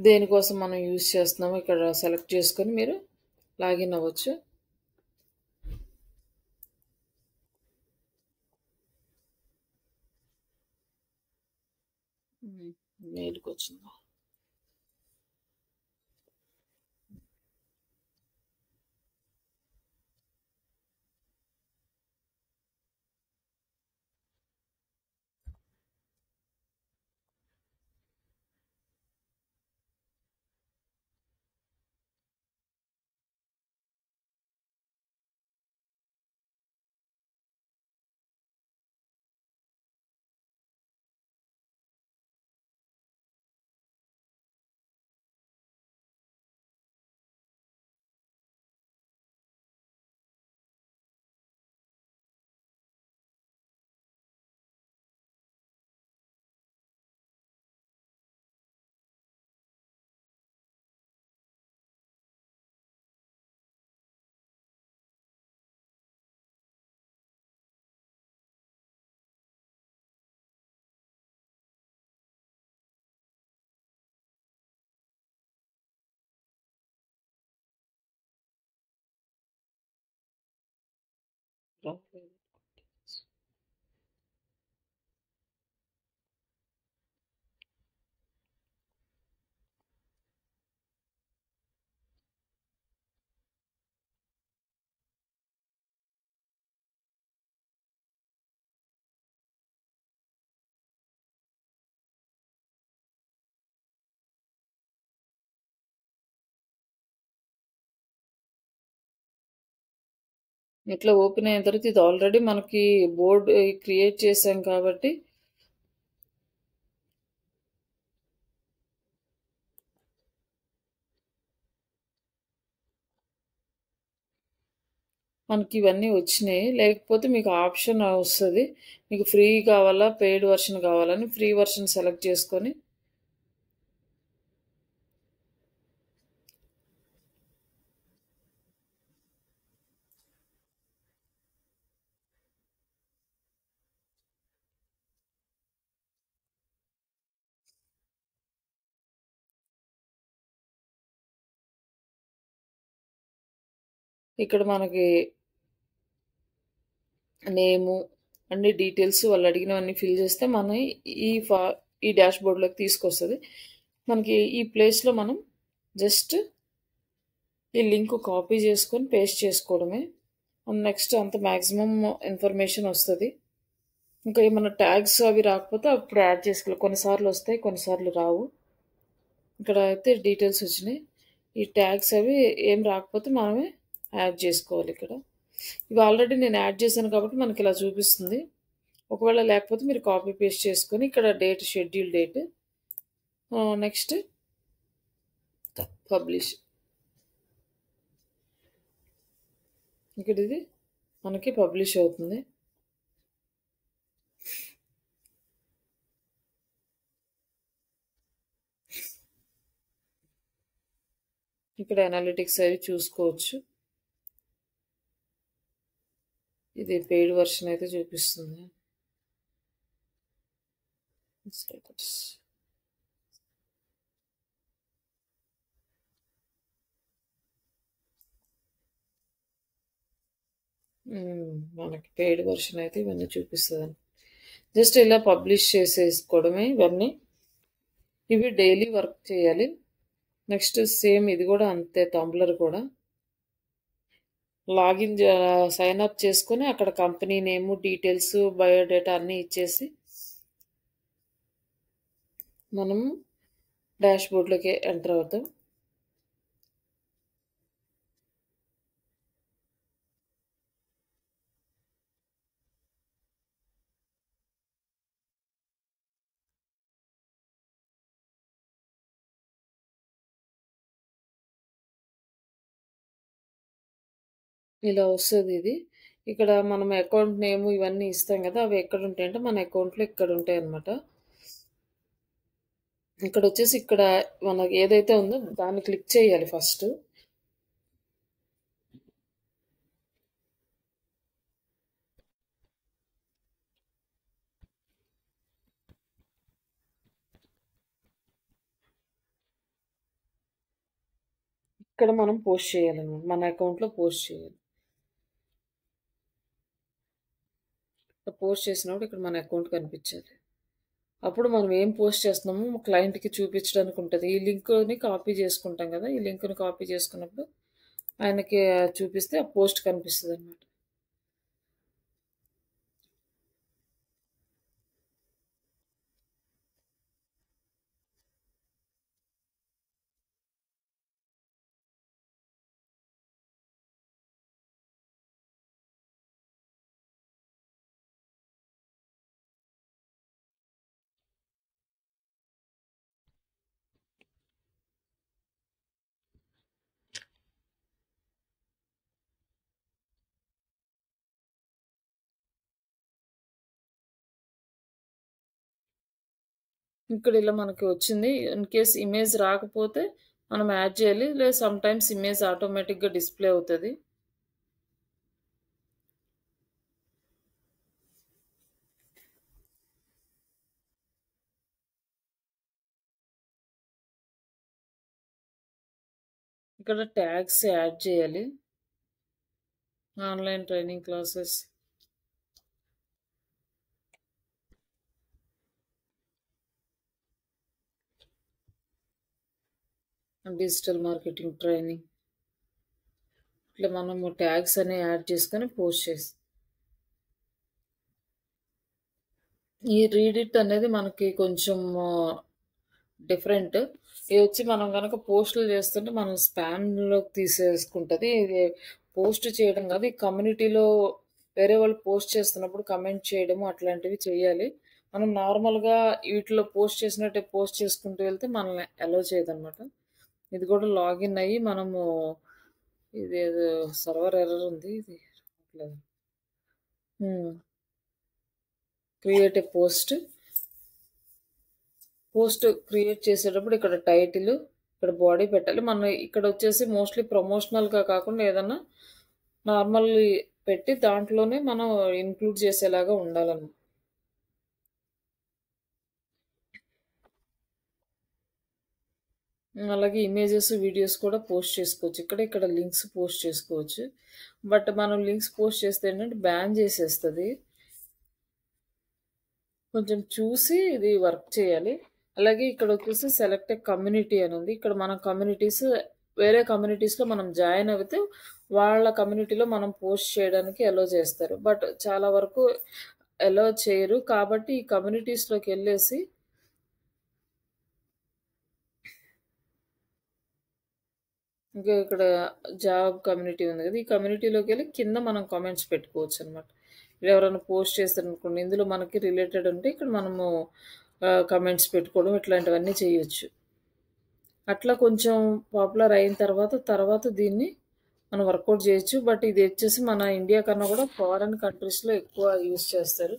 దేనికోసం మనం యూజ్ చేస్తున్నామో ఇక్కడ సెలెక్ట్ చేసుకొని మీరు లాగిన్ అవ్వచ్చు. మెయిల్కి వచ్చిందా? ఇట్లా ఓపెన్ అయిన తర్వాత ఇది ఆల్రెడీ మనకి బోర్డ్ క్రియేట్ చేసాం కాబట్టి మనకి ఇవన్నీ వచ్చినాయి. లేకపోతే మీకు ఆప్షన్ వస్తుంది, మీకు ఫ్రీ కావాలా పెయిడ్ వర్షన్ కావాలని ఫ్రీ వర్షన్ సెలెక్ట్ చేసుకొని ఇక్కడ మనకి నేము అన్ని డీటెయిల్స్ వాళ్ళు అడిగినవన్నీ ఫిల్ చేస్తే మన ఈ డాష్ బోర్డ్లోకి తీసుకొస్తుంది. మనకి ఈ ప్లేస్లో మనం జస్ట్ ఈ లింక్ కాపీ చేసుకొని పేస్ట్ చేసుకోవడమే. నెక్స్ట్ అంత మ్యాక్సిమం ఇన్ఫర్మేషన్ వస్తుంది. ఇంకా ఏమన్నా ట్యాగ్స్ అవి రాకపోతే అప్పుడు యాడ్ చేసుకోవాలి. కొన్నిసార్లు వస్తాయి, కొన్నిసార్లు రావు. ఇక్కడ అయితే డీటెయిల్స్ వచ్చినాయి. ఈ ట్యాగ్స్ అవి ఏం రాకపోతే మనమే యాడ్ చేసుకోవాలి ఇక్కడ. ఇవి ఆల్రెడీ నేను యాడ్ చేశాను కాబట్టి మనకి ఇలా చూపిస్తుంది. ఒకవేళ లేకపోతే మీరు కాపీ పేస్ట్ చేసుకొని ఇక్కడ date, schedule date, next publish. ఇక్కడ ఇది మనకి పబ్లిష్ అవుతుంది. ఇక్కడ అనాలిటిక్స్ అవి చూసుకోవచ్చు. ఇది పెయిడ్ వర్షన్ అయితే చూపిస్తుంది. స్టేటస్ మనకి పెయిడ్ వర్షన్ అయితే ఇవన్నీ చూపిస్తుంది. జస్ట్ ఇలా పబ్లిష్ చేసేసుకోవడమే ఇవన్నీ. ఇవి డైలీ వర్క్ చేయాలి. నెక్స్ట్ సేమ్ ఇది కూడా అంతే. తంబ్లర్ కూడా లాగిన్ సైన్ అప్ చేసుకొని అక్కడ కంపెనీ నేము, డీటెయిల్స్, బయోడేటా అన్నీ ఇచ్చేసి మనం డాష్ బోర్డ్లోకి ఎంటర్ అవుతాం. ఇలా వస్తుంది ఇది. ఇక్కడ మనం అకౌంట్ నేమ్ ఇవన్నీ ఇస్తాం కదా, అవి ఎక్కడ ఉంటాయంటే మన అకౌంట్లో ఇక్కడ ఉంటాయి అన్నమాట. ఇక్కడ వచ్చేసి ఇక్కడ మనకి ఏదైతే ఉందో దాన్ని క్లిక్ చేయాలి ఫస్ట్. ఇక్కడ మనం పోస్ట్ చేయాలన్నమాట, మన అకౌంట్లో పోస్ట్ చేయాలి. పోస్ట్ చేసినప్పుడు ఇక్కడ మన అకౌంట్ కనిపించాలి. అప్పుడు మనం ఏం పోస్ట్ చేస్తున్నామో క్లయింట్కి చూపించడానికి ఉంటుంది. ఈ లింక్ని కాపీ చేసుకుంటాం కదా, ఈ లింక్ని కాపీ చేసుకున్నప్పుడు ఆయనకి చూపిస్తే ఆ పోస్ట్ కనిపిస్తుంది అన్నమాట. ఇక్కడ ఇలా మనకి వచ్చింది. ఇన్ కేస్ ఇమేజ్ రాకపోతే మనం యాడ్ చేయాలి, లేదా సమ్ టైమ్స్ ఇమేజ్ ఆటోమేటిక్గా డిస్ప్లే అవుతుంది. ఇక్కడ ట్యాగ్స్ యాడ్ చేయాలి. Online training classes, digital marketing training, ఇట్లా మనము ట్యాగ్స్ అన్ని యాడ్ చేసుకొని పోస్ట్ చేస్తాం. ఈ రీడిట్ అనేది మనకి కొంచెం డిఫరెంట్. ఇది వచ్చి మనం కనుక పోస్టులు చేస్తుంటే మనం స్పామ్లోకి తీసేసుకుంటుంది. ఇది పోస్ట్ చేయడం కాదు, ఈ కమ్యూనిటీలో వేరే వాళ్ళు పోస్ట్ చేస్తున్నప్పుడు కమెంట్ చేయడము అట్లాంటివి చేయాలి. మనం నార్మల్గా వీటిలో పోస్ట్ చేసినట్టే పోస్ట్ చేసుకుంటూ వెళ్తే మనల్ని అలో చేయదన్నమాట. ఇది కూడా లాగిన్ అయ్యి మనము, ఇది ఏదో సర్వర్ ఎర్రర్ ఉంది, ఇది క్రియేట్ ఏ పోస్ట్ క్రియేట్ చేసేటప్పుడు ఇక్కడ టైటిల్, ఇక్కడ బాడీ పెట్టాలి. మనం ఇక్కడ వచ్చేసి మోస్ట్లీ ప్రమోషనల్గా కాకుండా ఏదన్నా నార్మల్ పెట్టి దాంట్లోనే మనం ఇంక్లూడ్ చేసేలాగా ఉండాలన్నమాట. అలాగే ఇమేజెస్, వీడియోస్ కూడా పోస్ట్ చేసుకోవచ్చు. ఇక్కడ లింక్స్ పోస్ట్ చేసుకోవచ్చు. బట్ మనం లింక్స్ పోస్ట్ చేస్తే ఏంటంటే బ్యాన్ చేసేస్తుంది. కొంచెం చూసి ఇది వర్క్ చేయాలి. అలాగే ఇక్కడ వచ్చేసి సెలెక్ట్ కమ్యూనిటీ అని ఉంది. ఇక్కడ మన కమ్యూనిటీస్, వేరే కమ్యూనిటీస్లో మనం జాయిన్ అయితే వాళ్ళ కమ్యూనిటీలో మనం పోస్ట్ చేయడానికి అలో చేస్తారు. బట్ చాలా వరకు అలో చేయరు. కాబట్టి ఈ కమ్యూనిటీస్‌లోకెళ్ళేసి ఇంకా ఇక్కడ జాబ్ కమ్యూనిటీ ఉంది గదా! ఈ కమ్యూనిటీలోకెళ్ళి కింద మనం కామెంట్స్ పెట్టుకోవచ్చనమాట. ఎవరైనా పోస్ట్ చేశారనుకోండి, ఇందులో మనకి రిలేటెడ్ ఉంటే ఇక్కడ మనము కామెంట్స్ పెట్టుకోవడం ఇట్లాంటివన్నీ చేయొచ్చు. అట్లా కొంచెం పాపులర్ అయిన తర్వాత దీన్ని మనం వర్కౌట్ చేయొచ్చు. బట్ ఇది వచ్చేసి మన ఇండియా కన్నా కూడా ఫారెన్ కంట్రీస్‌లో ఎక్కువ యూజ్ చేస్తారు.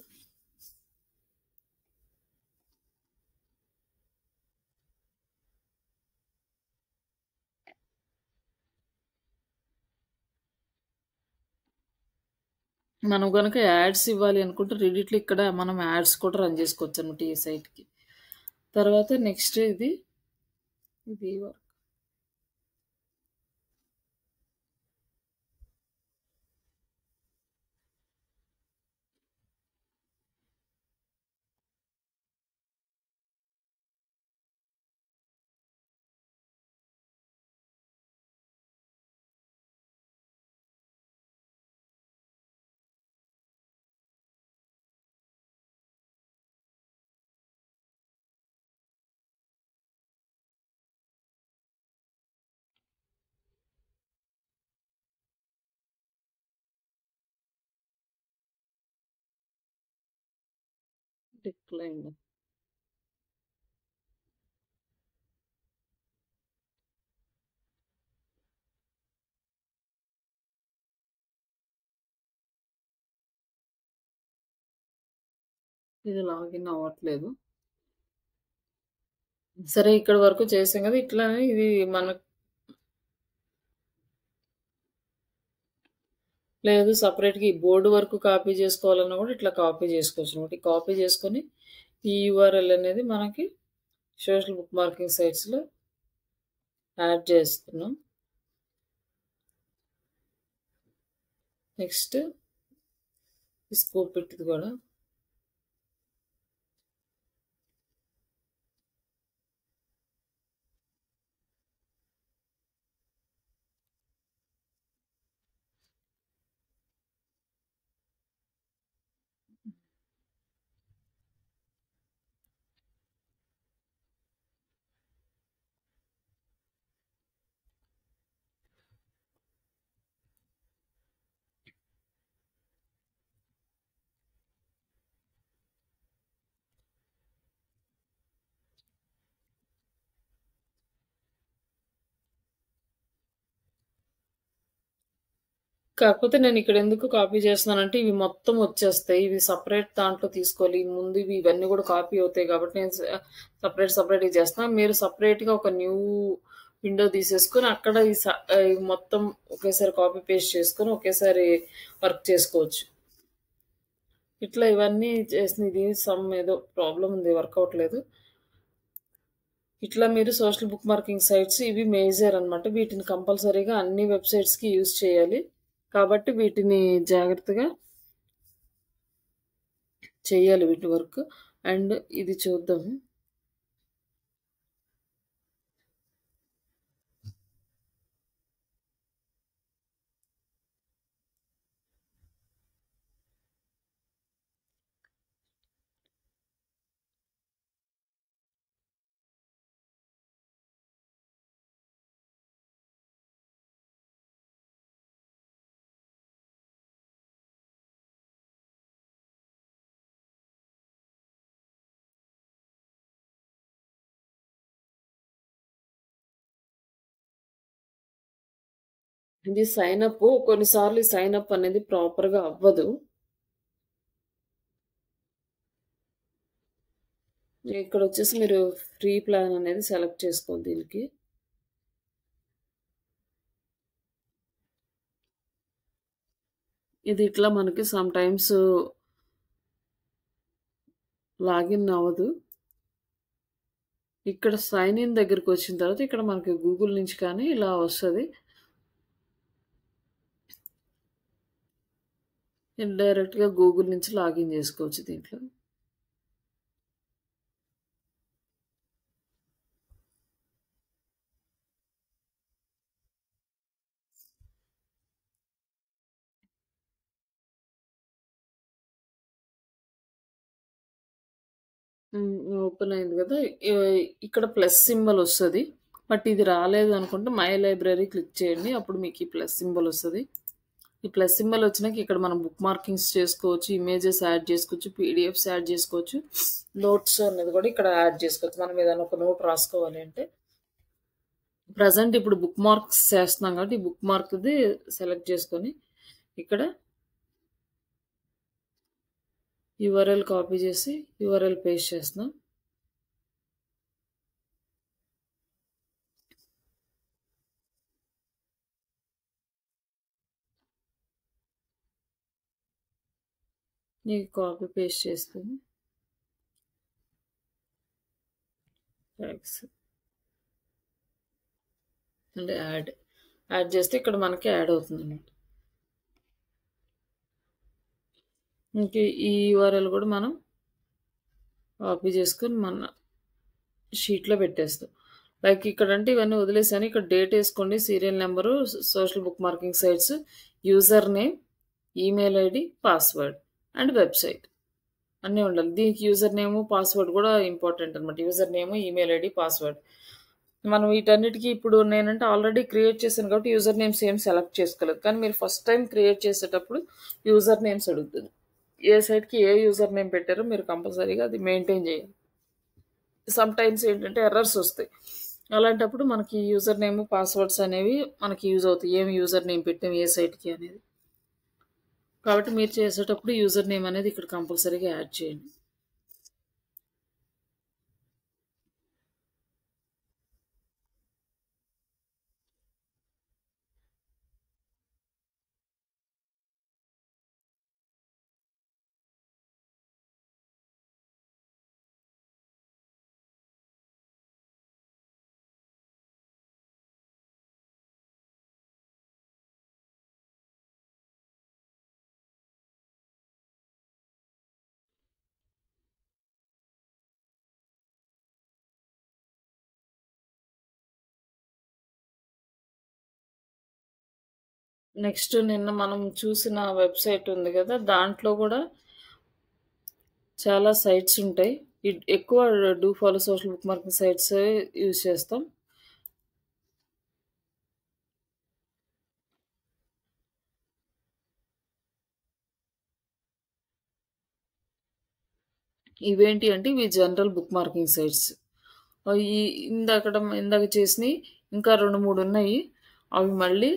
మనం గనక యాడ్స్ ఇవ్వాలి అనుకుంటే రెడిట్‌లో ఇక్కడ మనం యాడ్స్ కూడా రన్ చేసుకోవచ్చనమాట ఈ సైట్‌కి. తర్వాత నెక్స్ట్ ఇది డిక్లైన్. ఇది లాగిన్ అవ్వట్లేదు. సరే ఇక్కడి వరకు చేసాం కదా! ఇట్లానే ఇది మన లేదు సెపరేట్‌గా ఈ బోర్డ్ వరకు కాపీ చేసుకోవాలన్నా కూడా ఇట్లా కాపీ చేసుకోవచ్చనమాట. ఈ కాపీ చేసుకొని ఈ యూఆర్ఎల్ అనేది మనకి సోషల్ బుక్ మార్కింగ్ సైట్స్‌లో యాడ్ చేస్తున్నాం. నెక్స్ట్ ఈ స్కోప్ ఇది కూడా. కాకపోతే నేను ఇక్కడ ఎందుకు కాపీ చేస్తున్నానంటే ఇవి మొత్తం వచ్చేస్తాయి. ఇవి సెపరేట్ దాంట్లో తీసుకోవాలి. ముందు ఇవన్నీ కూడా కాపీ అవుతాయి కాబట్టి నేను సెపరేట్‌గా చేస్తున్నా. మీరు సెపరేట్‌గా ఒక న్యూ విండో తీసేసుకొని అక్కడ ఈ మొత్తం ఒకేసారి కాపీ పేస్ట్ చేసుకొని ఒకేసారి వర్క్ చేసుకోవచ్చు. ఇట్లా ఇవన్నీ చేసిన ఇది ఏదో ప్రాబ్లమ్ ఉంది వర్క్ అవ్వట్లేదు. ఇట్లా మీరు సోషల్ బుక్ మార్కింగ్ సైట్స్ ఇవి మేజర్ అనమాట. వీటిని కంపల్సరీగా అన్ని వెబ్‌సైట్స్‌కి యూజ్ చేయాలి. కాబట్టి వీటిని జాగ్రత్తగా చేయాలి వీటి వర్క్. అండ్ ఇది చూద్దాము. ఇది సైన్ అప్. కొన్నిసార్లు ఈ సైన్ అప్ అనేది ప్రాపర్‌గా అవ్వదు. ఇక్కడొచ్చేసి మీరు ఫ్రీ ప్లాన్ అనేది సెలెక్ట్ చేసుకోవాలి దీనికి. ఇది ఇట్లా మనకి సమ్ టైమ్స్ లాగిన్ అవ్వదు. ఇక్కడ సైన్ ఇన్ దగ్గరకొచ్చిన తర్వాత ఇక్కడ మనకి గూగుల్ నుంచి కానీ ఇలా వస్తది. డైరెక్ట్‌గా గూగుల్ నుంచి లాగిన్ చేసుకోవచ్చు దీంట్లో. హ్మ్. ఓపెన్ అయింది గదా! ఇక్కడ ప్లస్ సింబల్ ఒస్తది. బట్ ఇది రాలేదు అనుకుంటే మై లైబ్రరీ క్లిక్ చేయండి. అప్పుడు మీకు ఈ ప్లస్ సింబల్ ఒస్తది. ఈ ప్లస్ సింబల్ వచ్చినాక ఇక్కడ మనం బుక్ మార్కింగ్స్ చేసుకోవచ్చు. ఇమేజెస్ యాడ్ చేసుకోవచ్చు. పీడిఎఫ్స్ యాడ్ చేసుకోవచ్చు. నోట్స్ అనేది కూడా ఇక్కడ యాడ్ చేసుకోవచ్చు. మనం ఏదైనా ఒక నోట్ రాసుకోవాలి అంటే ప్రజెంట్ ఇప్పుడు బుక్ మార్క్స్ చేస్తున్నాం కాబట్టి ఈ బుక్ మార్క్ది సెలెక్ట్ చేసుకొని ఇక్కడ యూఆర్ఎల్ కాపీ చేసి యూఆర్ఎల్ పేస్ట్ చేస్తున్నాం. నీకు కాపీ పేస్ట్ చేస్తుంది. ట్యాగ్స్ అంటే యాడ్ చేస్తే ఇక్కడ మనకి యాడ్ అవుతుంది అన్నమాట. ఇంక ఈ యూఆర్ఎల్ కూడా మనం కాపీ చేసుకొని మన షీట్లో పెట్టేస్తాం. లైక్ ఇక్కడ అంటే ఇవన్నీ వదిలేసాను. ఇక్కడ డేట్ వేసుకోండి, serial number, social bookmarking sites, user name, email ID, password and website అన్నీ ఉండాలి. దీనికి యూజర్ నేము పాస్వర్డ్ కూడా ఇంపార్టెంట్ అనమాట. User name, email ID, password. మనం వీటన్నిటికీ ఇప్పుడు నేనంటే ఆల్రెడీ క్రియేట్ చేశాను కాబట్టి యూజర్ నేమ్స్ ఏం సెలెక్ట్ చేసుకోలేదు. కానీ మీరు ఫస్ట్ టైం క్రియేట్ చేసేటప్పుడు యూజర్ నేమ్స్ అడుగుతుంది. ఏ సైట్కి ఏ యూజర్ నేమ్ పెట్టారో మీరు కంపల్సరీగా అది మెయింటైన్ చేయాలి. సమ్ టైమ్స్ ఏంటంటే ఎర్రర్స్ వస్తాయి. అలాంటప్పుడు మనకి యూజర్ నేమ్ పాస్వర్డ్స్ అనేవి మనకి యూజ్ అవుతాయి. ఏం యూజర్ నేమ్ పెట్టాం ఏ సైట్కి అనేది. కాబట్టి మీరు చేసేటప్పుడు యూజర్ నేమ్ అనేది ఇక్కడ కంపల్సరీగా యాడ్ చేయండి. నెక్స్ట్ నిన్న మనం చూసిన వెబ్సైట్ ఉంది కదా, దాంట్లో కూడా చాలా సైట్స్ ఉంటాయి. ఎక్కువ do follow social bookmarking sites use చేస్తాం. ఇవేంటి అంటే ఇవి జనరల్ బుక్ మార్కింగ్ సైట్స్. ఈ ఇందాక చేసినవి ఇంకా 2, 3 ఉన్నాయి. అవి మళ్ళీ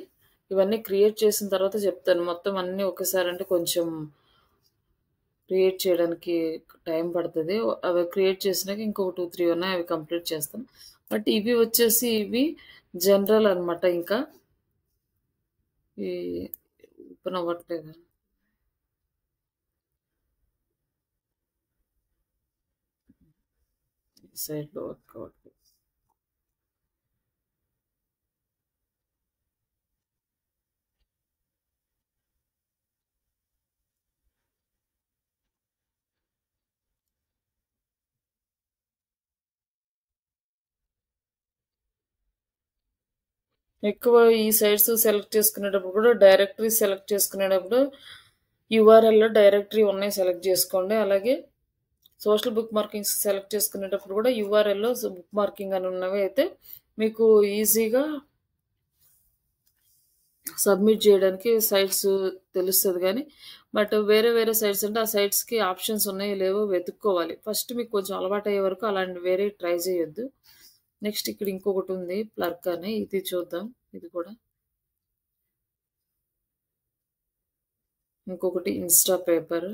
ఇవన్నీ క్రియేట్ చేసిన తర్వాత చెప్తాను. మొత్తం అన్నీ ఒకసారి అంటే కొంచెం క్రియేట్ చేయడానికి టైం పడుతుంది. అవి క్రియేట్ చేసినాక ఇంకొక 2, 3 ఉన్నాయి, అవి కంప్లీట్ చేస్తాను. బట్ ఇవి జనరల్ అనమాట. ఇంకా ఈ ఓపెన్ అవ్వట్లేదు సైడ్లో వర్క్ అవ్వట్లేదు. ఎక్కువ ఈ సైట్స్ సెలెక్ట్ చేసుకునేటప్పుడు కూడా డైరెక్టరీ సెలెక్ట్ చేసుకునేటప్పుడు యూఆర్ఎల్లో డైరెక్టరీ ఉన్నాయి సెలెక్ట్ చేసుకోండి. అలాగే సోషల్ బుక్ మార్కింగ్స్ సెలెక్ట్ చేసుకునేటప్పుడు కూడా యూఆర్ఎల్లో బుక్ మార్కింగ్ అని ఉన్నవి అయితే మీకు ఈజీగా సబ్మిట్ చేయడానికి సైట్స్ తెలుస్తుంది. కానీ బట్ వేరే వేరే సైట్స్ అంటే ఆ సైట్స్కి ఆప్షన్స్ ఉన్నాయో లేవో వెతుక్కోవాలి. ఫస్ట్ మీకు కొంచెం అలవాటు అయ్యే వరకు అలాంటి వేరే ట్రై చేయొద్దు. నెక్స్ట్ ఇక్కడ ఇంకొకటి ఉంది ప్లర్క్ అని, ఇది చూద్దాం. ఇది కూడా ఇంకొకటి ఇన్స్టా పేపర్,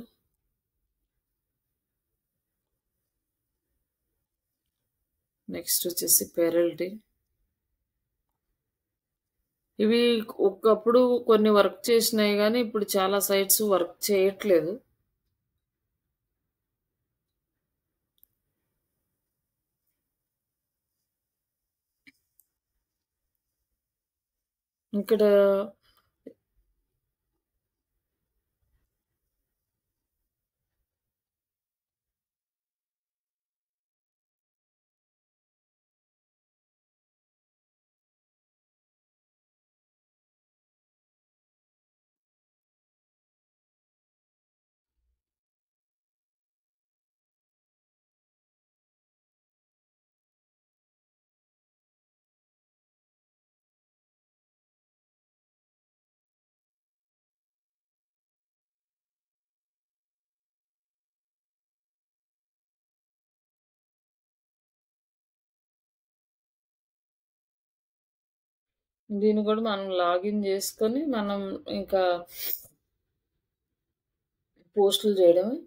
నెక్స్ట్ వచ్చేసి పెరల్టీ. ఇవి ఒకప్పుడు కొన్ని వర్క్ చేసినాయి కానీ ఇప్పుడు చాలా సైట్స్ వర్క్ చేయట్లేదు. ఇక్కడ దీన్ని కూడా మనం లాగిన్ చేసుకొని మనం ఇంకా పోస్టులు చేయడమే.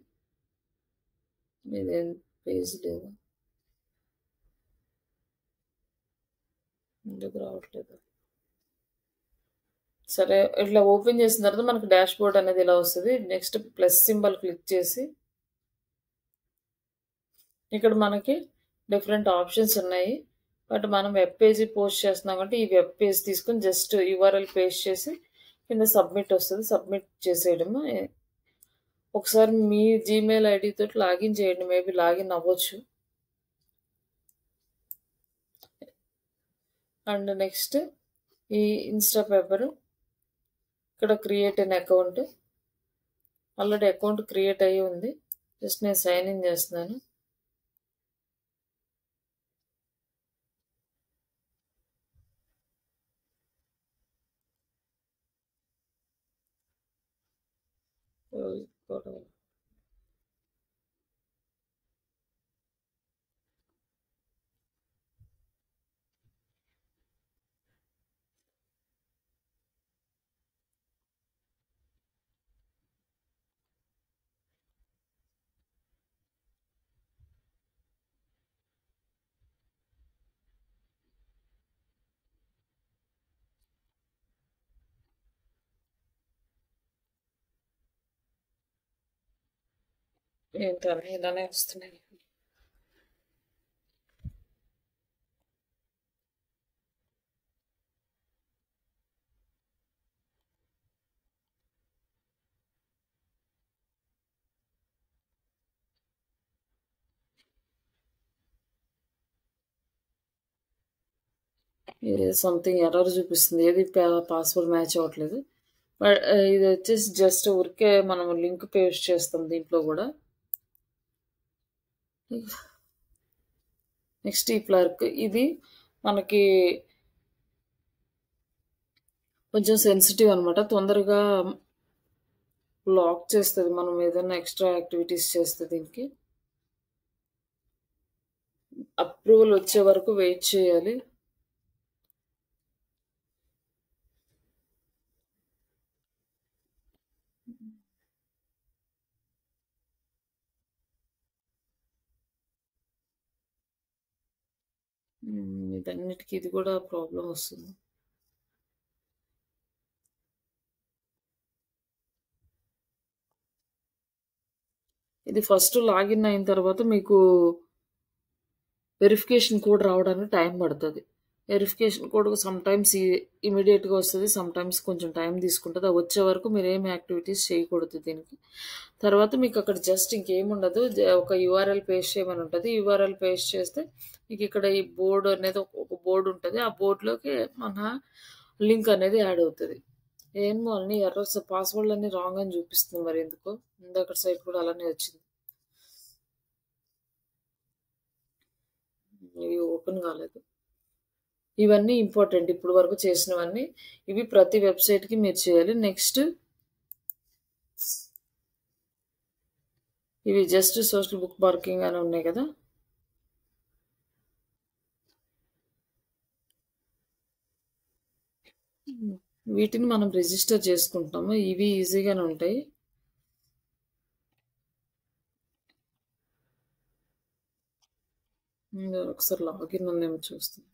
ఇదేం పేజ్ లేదు, ఎందుకు రావట్లేదు? సరే, ఇట్లా ఓపెన్ చేసిన తర్వాత మనకు డాష్ బోర్డ్ అనేది ఇలా వస్తుంది. నెక్స్ట్ ప్లస్ సింబల్ క్లిక్ చేసి ఇక్కడ మనకి డిఫరెంట్ ఆప్షన్స్ ఉన్నాయి. బట్ మనం వెబ్ పేజీ పోస్ట్ చేస్తున్నాం కాబట్టి ఈ వెబ్ పేజ్ తీసుకొని జస్ట్ యూఆర్ఎల్ పేస్ట్ చేసి కింద సబ్మిట్ వస్తుంది, సబ్మిట్ చేసేయడము. ఒకసారి మీ జీమెయిల్ ఐడి తోటి లాగిన్ చేయండి, మేబీ లాగిన్ అవ్వచ్చు. అండ్ నెక్స్ట్ ఈ ఇన్స్టా పేపర్ ఇక్కడ create an account, already account create అయ్యి ఉంది. జస్ట్ నేను సైన్ ఇన్ చేస్తున్నాను. ఏంటని ఇలానే వస్తున్నాయి. ఇది సంథింగ్ ఎర్రర్ చూపిస్తుంది, ఏది పాస్వర్డ్ మ్యాచ్ అవ్వట్లేదు. బట్ ఇది వచ్చేసి జస్ట్ ఊరికే మనం లింక్ పేస్ట్ చేస్తాం దీంట్లో కూడా. నెక్స్ట్ ఈ క్లర్క్, ఇది మనకి కొంచెం సెన్సిటివ్ అనమాట, తొందరగా లాక్ చేస్తుంది మనం ఏదైనా ఎక్స్ట్రా యాక్టివిటీస్ చేస్తే. దీనికి అప్రూవల్ వచ్చే వరకు వెయిట్ చేయాలి. ఇదన్నిటికీ ఇది కూడా ప్రాబ్లం వస్తుంది. ఇది ఫస్ట్ లాగిన్ అయిన తర్వాత మీకు వెరిఫికేషన్ కోడ్ రావడానికి టైం పడుతుంది. వెరిఫికేషన్ కోడ్ సమ్ టైమ్స్ ఇమీడియట్గా వస్తుంది, సమ్ టైమ్స్ కొంచెం టైం తీసుకుంటుంది. అది వచ్చే వరకు మీరు ఏం యాక్టివిటీస్ చేయకూడదు దీనికి. తర్వాత మీకు అక్కడ జస్ట్ ఇంకేముండదు, ఒక యూఆర్ఎల్ పేస్ట్ చేయమని ఉంటుంది. యూఆర్ఎల్ పేస్ట్ చేస్తే మీకు ఇక్కడ ఈ బోర్డు అనేది ఒక బోర్డు ఉంటుంది, ఆ బోర్డులోకి మన లింక్ అనేది యాడ్ అవుతుంది. ఏమో అన్ని ఎర్రర్స్, పాస్వర్డ్లు అన్ని రాంగ్ అని చూపిస్తుంది, మరి ఎందుకో. ఇందాక సైట్ కూడా అలానే వచ్చింది, ఇవి ఓపెన్ కాలేదు. ఇవన్నీ ఇంపార్టెంట్ ఇప్పుడు వరకు చేసినవన్నీ, ఇవి ప్రతి వెబ్సైట్కి మీరు చేయాలి. నెక్స్ట్ ఇవి జస్ట్ సోషల్ బుక్ మార్కింగ్ అని ఉన్నాయి కదా, వీటిని మనం రిజిస్టర్ చేసుకుంటాము. ఇవి ఈజీగానే ఉంటాయి. ఒకసారి లాగిన్ ఉందేమో చూస్తాం.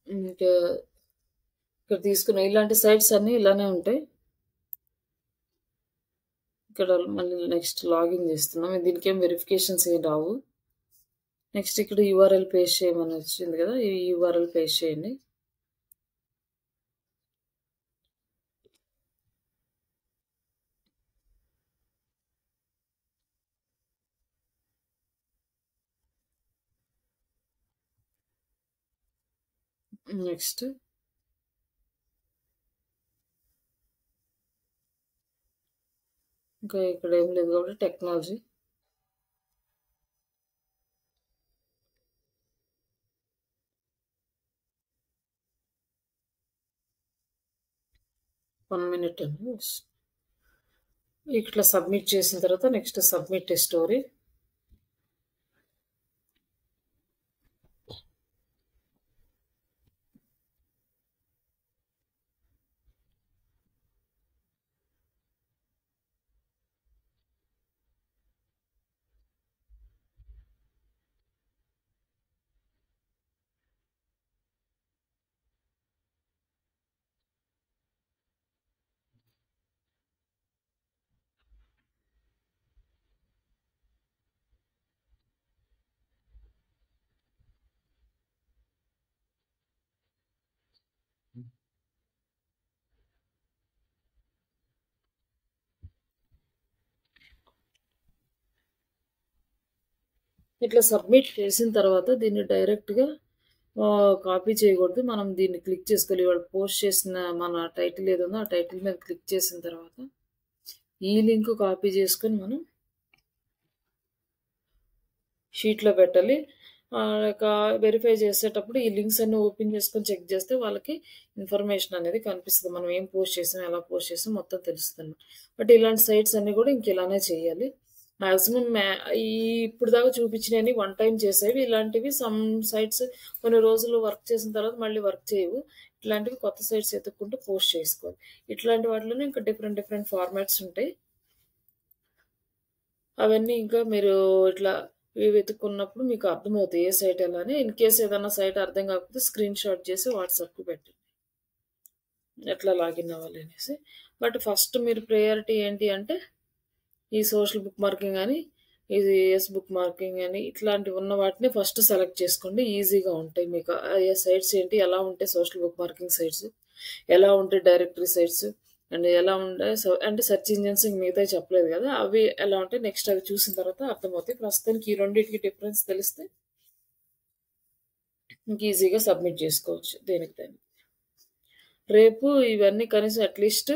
ఇంకా ఇక్కడ తీసుకున్న ఇలాంటి సైట్స్ అన్నీ ఇలానే ఉంటాయి. ఇక్కడ మళ్ళీ నెక్స్ట్ లాగిన్ చేస్తున్నాం, దీనికి ఏం వెరిఫికేషన్స్ ఏం రావు. నెక్స్ట్ ఇక్కడ యూఆర్ఎల్ పేస్ట్ చేయమని వచ్చింది కదా, ఈ యూఆర్ఎల్ పేస్ట్ చేయండి. నెక్స్ట్ ఇంకా ఇక్కడ ఏం లేదు కాబట్టి టెక్నాలజీ. వన్ మినిట్ అండి. ఇట్లా సబ్మిట్ చేసిన తర్వాత నెక్స్ట్ సబ్మిట్ స్టోరీ. ఇట్లా సబ్మిట్ చేసిన తర్వాత దీన్ని డైరెక్ట్గా కాపీ చేయకూడదు. మనం దీన్ని క్లిక్ చేసుకోవాలి. ఇవాళ పోస్ట్ చేసిన మన టైటిల్ ఏదో ఆ టైటిల్ మీద క్లిక్ చేసిన తర్వాత ఈ లింక్ కాపీ చేసుకొని మనం షీట్లో పెట్టాలి. వెరిఫై చేసేటప్పుడు ఈ లింక్స్ అన్ని ఓపెన్ చేసుకొని చెక్ చేస్తే వాళ్ళకి ఇన్ఫర్మేషన్ అనేది కనిపిస్తుంది. మనం ఏం పోస్ట్ చేసాం, ఎలా పోస్ట్ చేసాం మొత్తం తెలుస్తుంది. బట్ ఇలాంటి సైట్స్ అన్ని కూడా ఇంక ఇలానే చేయాలి. మ్యాక్సిమం ఈ ఇప్పుడు దాకా చూపించినవి వన్ టైం చేసేవి. ఇలాంటివి సమ్ సైట్స్ కొన్ని రోజులు వర్క్ చేసిన తర్వాత మళ్ళీ వర్క్ చేయవు. ఇట్లాంటివి కొత్త సైట్స్ ఎత్తుక్కుంటూ పోస్ట్ చేసుకోవాలి. ఇట్లాంటి వాటిలోనే ఇంకా డిఫరెంట్ డిఫరెంట్ ఫార్మాట్స్ ఉంటాయి. అవన్నీ ఇంకా మీరు ఇట్లా వెతుక్కున్నప్పుడు మీకు అర్థమవుతాయి ఏ సైట్ ఎలా అని. ఇన్ కేస్ ఏదైనా సైట్ అర్థం కాకపోతే స్క్రీన్ షాట్ చేసి వాట్సాప్కి పెట్టండి ఎట్లా లాగిన్ అవ్వాలి అనేసి. బట్ ఫస్ట్ మీరు ప్రయారిటీ ఏంటి అంటే ఈ సోషల్ బుక్ మార్కింగ్ అని, ఇది ఎస్ బుక్ మార్కింగ్ అని ఇట్లాంటివి ఉన్న వాటిని ఫస్ట్ సెలెక్ట్ చేసుకోండి. ఈజీగా ఉంటాయి మీకు. ఏ సైట్స్ ఏంటి, ఎలా ఉంటాయి సోషల్ బుక్ మార్కింగ్ సైట్స్, ఎలా ఉంటాయి డైరెక్టరీ సైట్స్, అండ్ ఎలా ఉంటాయి అంటే సెర్చ్ ఇంజిన్స్ మిగతా చెప్పలేదు కదా, అవి ఎలా ఉంటాయి నెక్స్ట్ అవి చూసిన తర్వాత అర్థమవుతాయి. ప్రస్తుతానికి ఈ రెండింటికి డిఫరెన్స్ తెలిస్తే ఇంక ఈజీగా సబ్మిట్ చేసుకోవచ్చు దేనికి దాన్ని. రేపు ఇవన్నీ కనీసం అట్లీస్ట్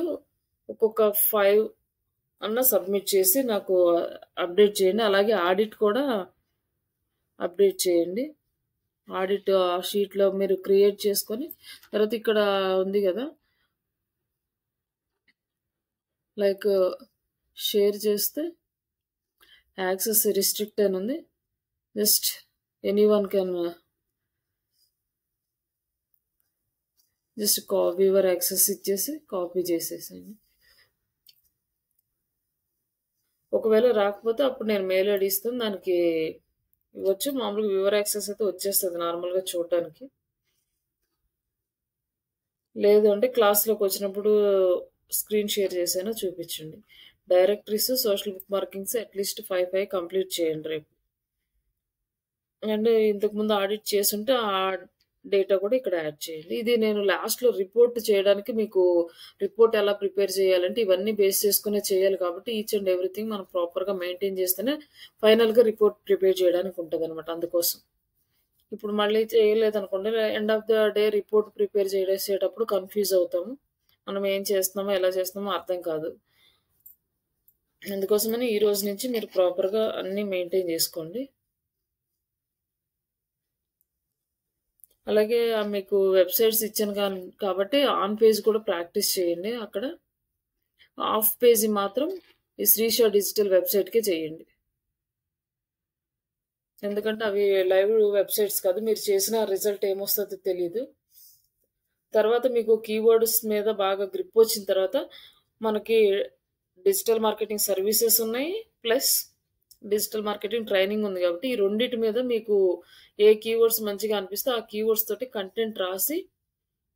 ఒక్కొక్క 5 అన్న సబ్మిట్ చేసి నాకు అప్డేట్ చేయండి. అలాగే ఆడిట్ కూడా అప్డేట్ చేయండి. ఆడిట్ షీట్లో మీరు క్రియేట్ చేసుకొని తర్వాత ఇక్కడ ఉంది కదా లైక్ షేర్ చేస్తే యాక్సెస్ రిస్ట్రిక్ట్ అని ఉంది. Just anyone can just viewer access ఇచ్చేసి కాపీ చేసేసేయండి. ఒకవేళ రాకపోతే అప్పుడు నేను మెయిల్ ఐడి ఇస్తాను, దానికి ఇవ్వచ్చు. మామూలుగా వ్యూవర్ యాక్సెస్ అయితే వచ్చేస్తుంది నార్మల్గా చూడటానికి. లేదు అంటే క్లాస్లోకి వచ్చినప్పుడు స్క్రీన్ షేర్ చేసైనా చూపించండి. Directories social book markings at least 5 complete చేయండి రేపు. అండ్ ఇంతకుముందు ఆడిట్ చేసుంటే ఆ డేటా కూడా ఇక్కడ యాడ్ చేయండి. ఇది నేను లాస్ట్లో రిపోర్ట్ చేయడానికి మీకు రిపోర్ట్ ఎలా ప్రిపేర్ చేయాలంటే ఇవన్నీ బేస్ చేసుకునే చేయాలి కాబట్టి ఈచ్ అండ్ ఎవ్రీథింగ్ మనం ప్రాపర్గా మెయింటైన్ చేస్తేనే ఫైనల్గా రిపోర్ట్ ప్రిపేర్ చేయడానికి ఉంటుంది అనమాట. అందుకోసం ఇప్పుడు మళ్ళీ చేయలేదనుకోండి end of the day report prepare చేసేటప్పుడు కన్ఫ్యూజ్ అవుతాము. మనం ఏం చేస్తున్నామో ఎలా చేస్తున్నామో అర్థం కాదు. అందుకోసమని ఈ రోజు నుంచి మీరు ప్రాపర్గా అన్నీ మెయింటైన్ చేసుకోండి. అలాగే మీకు వెబ్సైట్స్ ఇచ్చాను కాబట్టి ఆన్ పేజ్ కూడా ప్రాక్టీస్ చేయండి. అక్కడ ఆఫ్ పేజీ మాత్రం ఈ శ్రీషా డిజిటల్ వెబ్సైట్కే చేయండి. ఎందుకంటే అవి లైవ్ వెబ్సైట్స్ కాదు, మీరు చేసిన రిజల్ట్ ఏమొస్తుందో తెలియదు. తర్వాత మీకు కీవర్డ్స్ మీద బాగా గ్రిప్ వచ్చిన తర్వాత మనకి డిజిటల్ మార్కెటింగ్ సర్వీసెస్ ఉన్నాయి, ప్లస్ డిజిటల్ మార్కెటింగ్ ట్రైనింగ్ ఉంది. కాబట్టి ఈ రెండింటి మీద మీకు ఏ కీవర్డ్స్ మంచిగా అనిపిస్తే ఆ కీవర్డ్స్ తోటి కంటెంట్ రాసి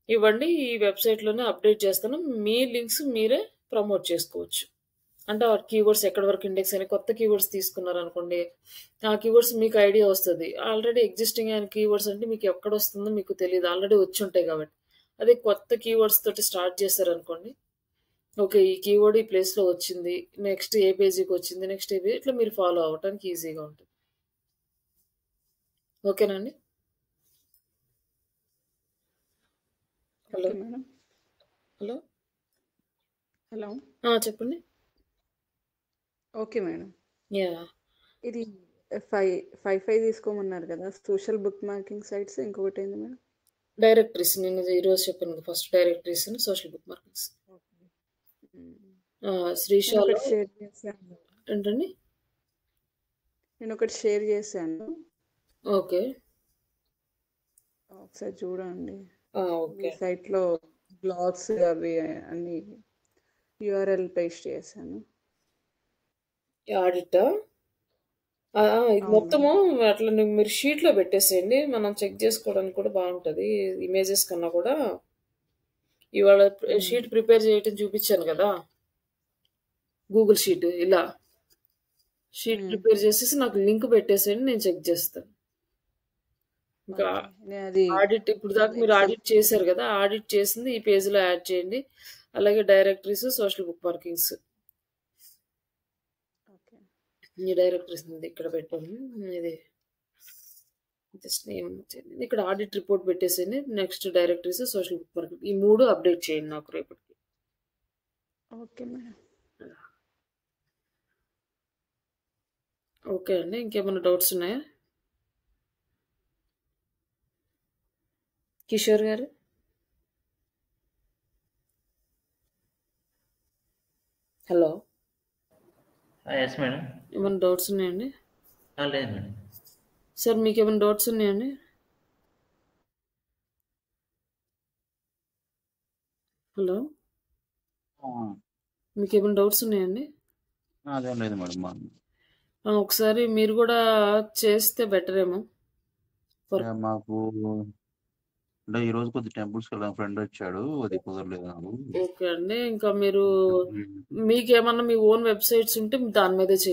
ఇవ్వండి. ఈ వెబ్సైట్లోనే అప్డేట్ చేస్తాను. మీ లింక్స్ మీరే ప్రమోట్ చేసుకోవచ్చు. అంటే ఆ కీవర్డ్స్ ఎక్కడి వరకు ఇండెక్స్ అని కొత్త కీవర్డ్స్ తీసుకున్నారనుకోండి, ఆ కీవర్డ్స్ మీకు ఐడియా వస్తుంది. ఆల్రెడీ ఎగ్జిస్టింగ్ అయిన కీవర్డ్స్ అంటే మీకు ఎక్కడ వస్తుందో మీకు తెలియదు, ఆల్రెడీ వచ్చి ఉంటాయి కాబట్టి. అదే కొత్త కీవర్డ్స్ తోటి స్టార్ట్ చేశారనుకోండి, ఓకే ఈ కీవర్డ్ ఈ ప్లేస్లో వచ్చింది, నెక్స్ట్ ఏ పేజీకి వచ్చింది, నెక్స్ట్ ఏ పేజీ, ఇట్లా మీరు ఫాలో అవ్వడానికి ఈజీగా ఉంటుంది. ఓకేనండి. Hello okay madam. Hello hello. చెప్పండి. Okay madam. యా ఇది 5 తీసుకోమన్నారు కదా, సోషల్ బుక్ మార్కింగ్ సైట్స్, ఇంకొకటి ఏంది మేడం? డైరెక్టరీస్ నేను ఈరోజు చెప్పాను first directories social book markets. Okay. మ్మ్. నేను శ్రీశాలో ఒకటి షేర్ చేశాను. ఏంటండి? నేను ఒకటి షేర్ చేశాను, ఓకే ఒకసారి చూడండి. మీ ఓకే సైట్లో బ్లాగ్స్ అవి అన్ని యూఆర్ఎల్ పేస్ట్ చేశాను. ఆడిటా ఇది అవును మొత్తము మేడం. అట్లా మీరు షీట్లో పెట్టేసేయండి, మనం చెక్ చేసుకోవడానికి కూడా బాగుంటుంది. ఇమేజెస్ కన్నా కూడా ఇవాళ మ్మ్. షీట్ ప్రిపేర్ చేయటం చూపించాను కదా, గూగుల్ షీట్. ఇలా షీట్ మ్మ్. ప్రిపేర్ చేసేసి నాకు లింక్ పెట్టేసేయండి, నేను చెక్ చేస్తాను. ఇంకా ఓకే, నేను అది ఆడిట్ ఇప్పుడు దాకా మీరు ఎక్సెల్. ఆడిట్ చేశారు కదా, ఆడిట్ చేసింది ఈ పేజీలో యాడ్ చేయండి. అలాగే directories social book markings okay. ఈ డైరెక్టరీస్ ఇక్కడ పెట్టాము. ఇది జస్ట్ నేమ్ ఇక్కడ ఆడిట్ రిపోర్ట్ పెట్టేసేయండి. Next directories social book market ఈ 3 అప్డేట్ చేయండి నాకు రేపటికి. Okay madam. ఓకే అండి, ఇంకేమైనా డౌట్స్ ఉన్నాయా కిషోర్ గారు? Hello, yes madam. ఏమైనా డౌట్స్ ఉన్నాయండి? లేదు మేడం. సార్ మీకు ఏమైనా డౌట్స్ ఉన్నాయండి? హలో, మీకు ఏమైనా డౌట్స్ ఉన్నాయండి? అదేం లేదు మేడం. ఒకసారి మీరు కూడా చేస్తే బెటర్ ఏమో. మాకు అంటే ఈ రోజు కొద్ది టెంపుల్స్కి వెళ్ళాం, ఫ్రెండ్ వచ్చాడు, అది కుదరలేదు నాకు. ఓకే అండి, ఇంకా మీరు మీకేమన్నా మీ ఓన్ వెబ్సైట్స్ ఉంటే దాని మీదే చేయండి.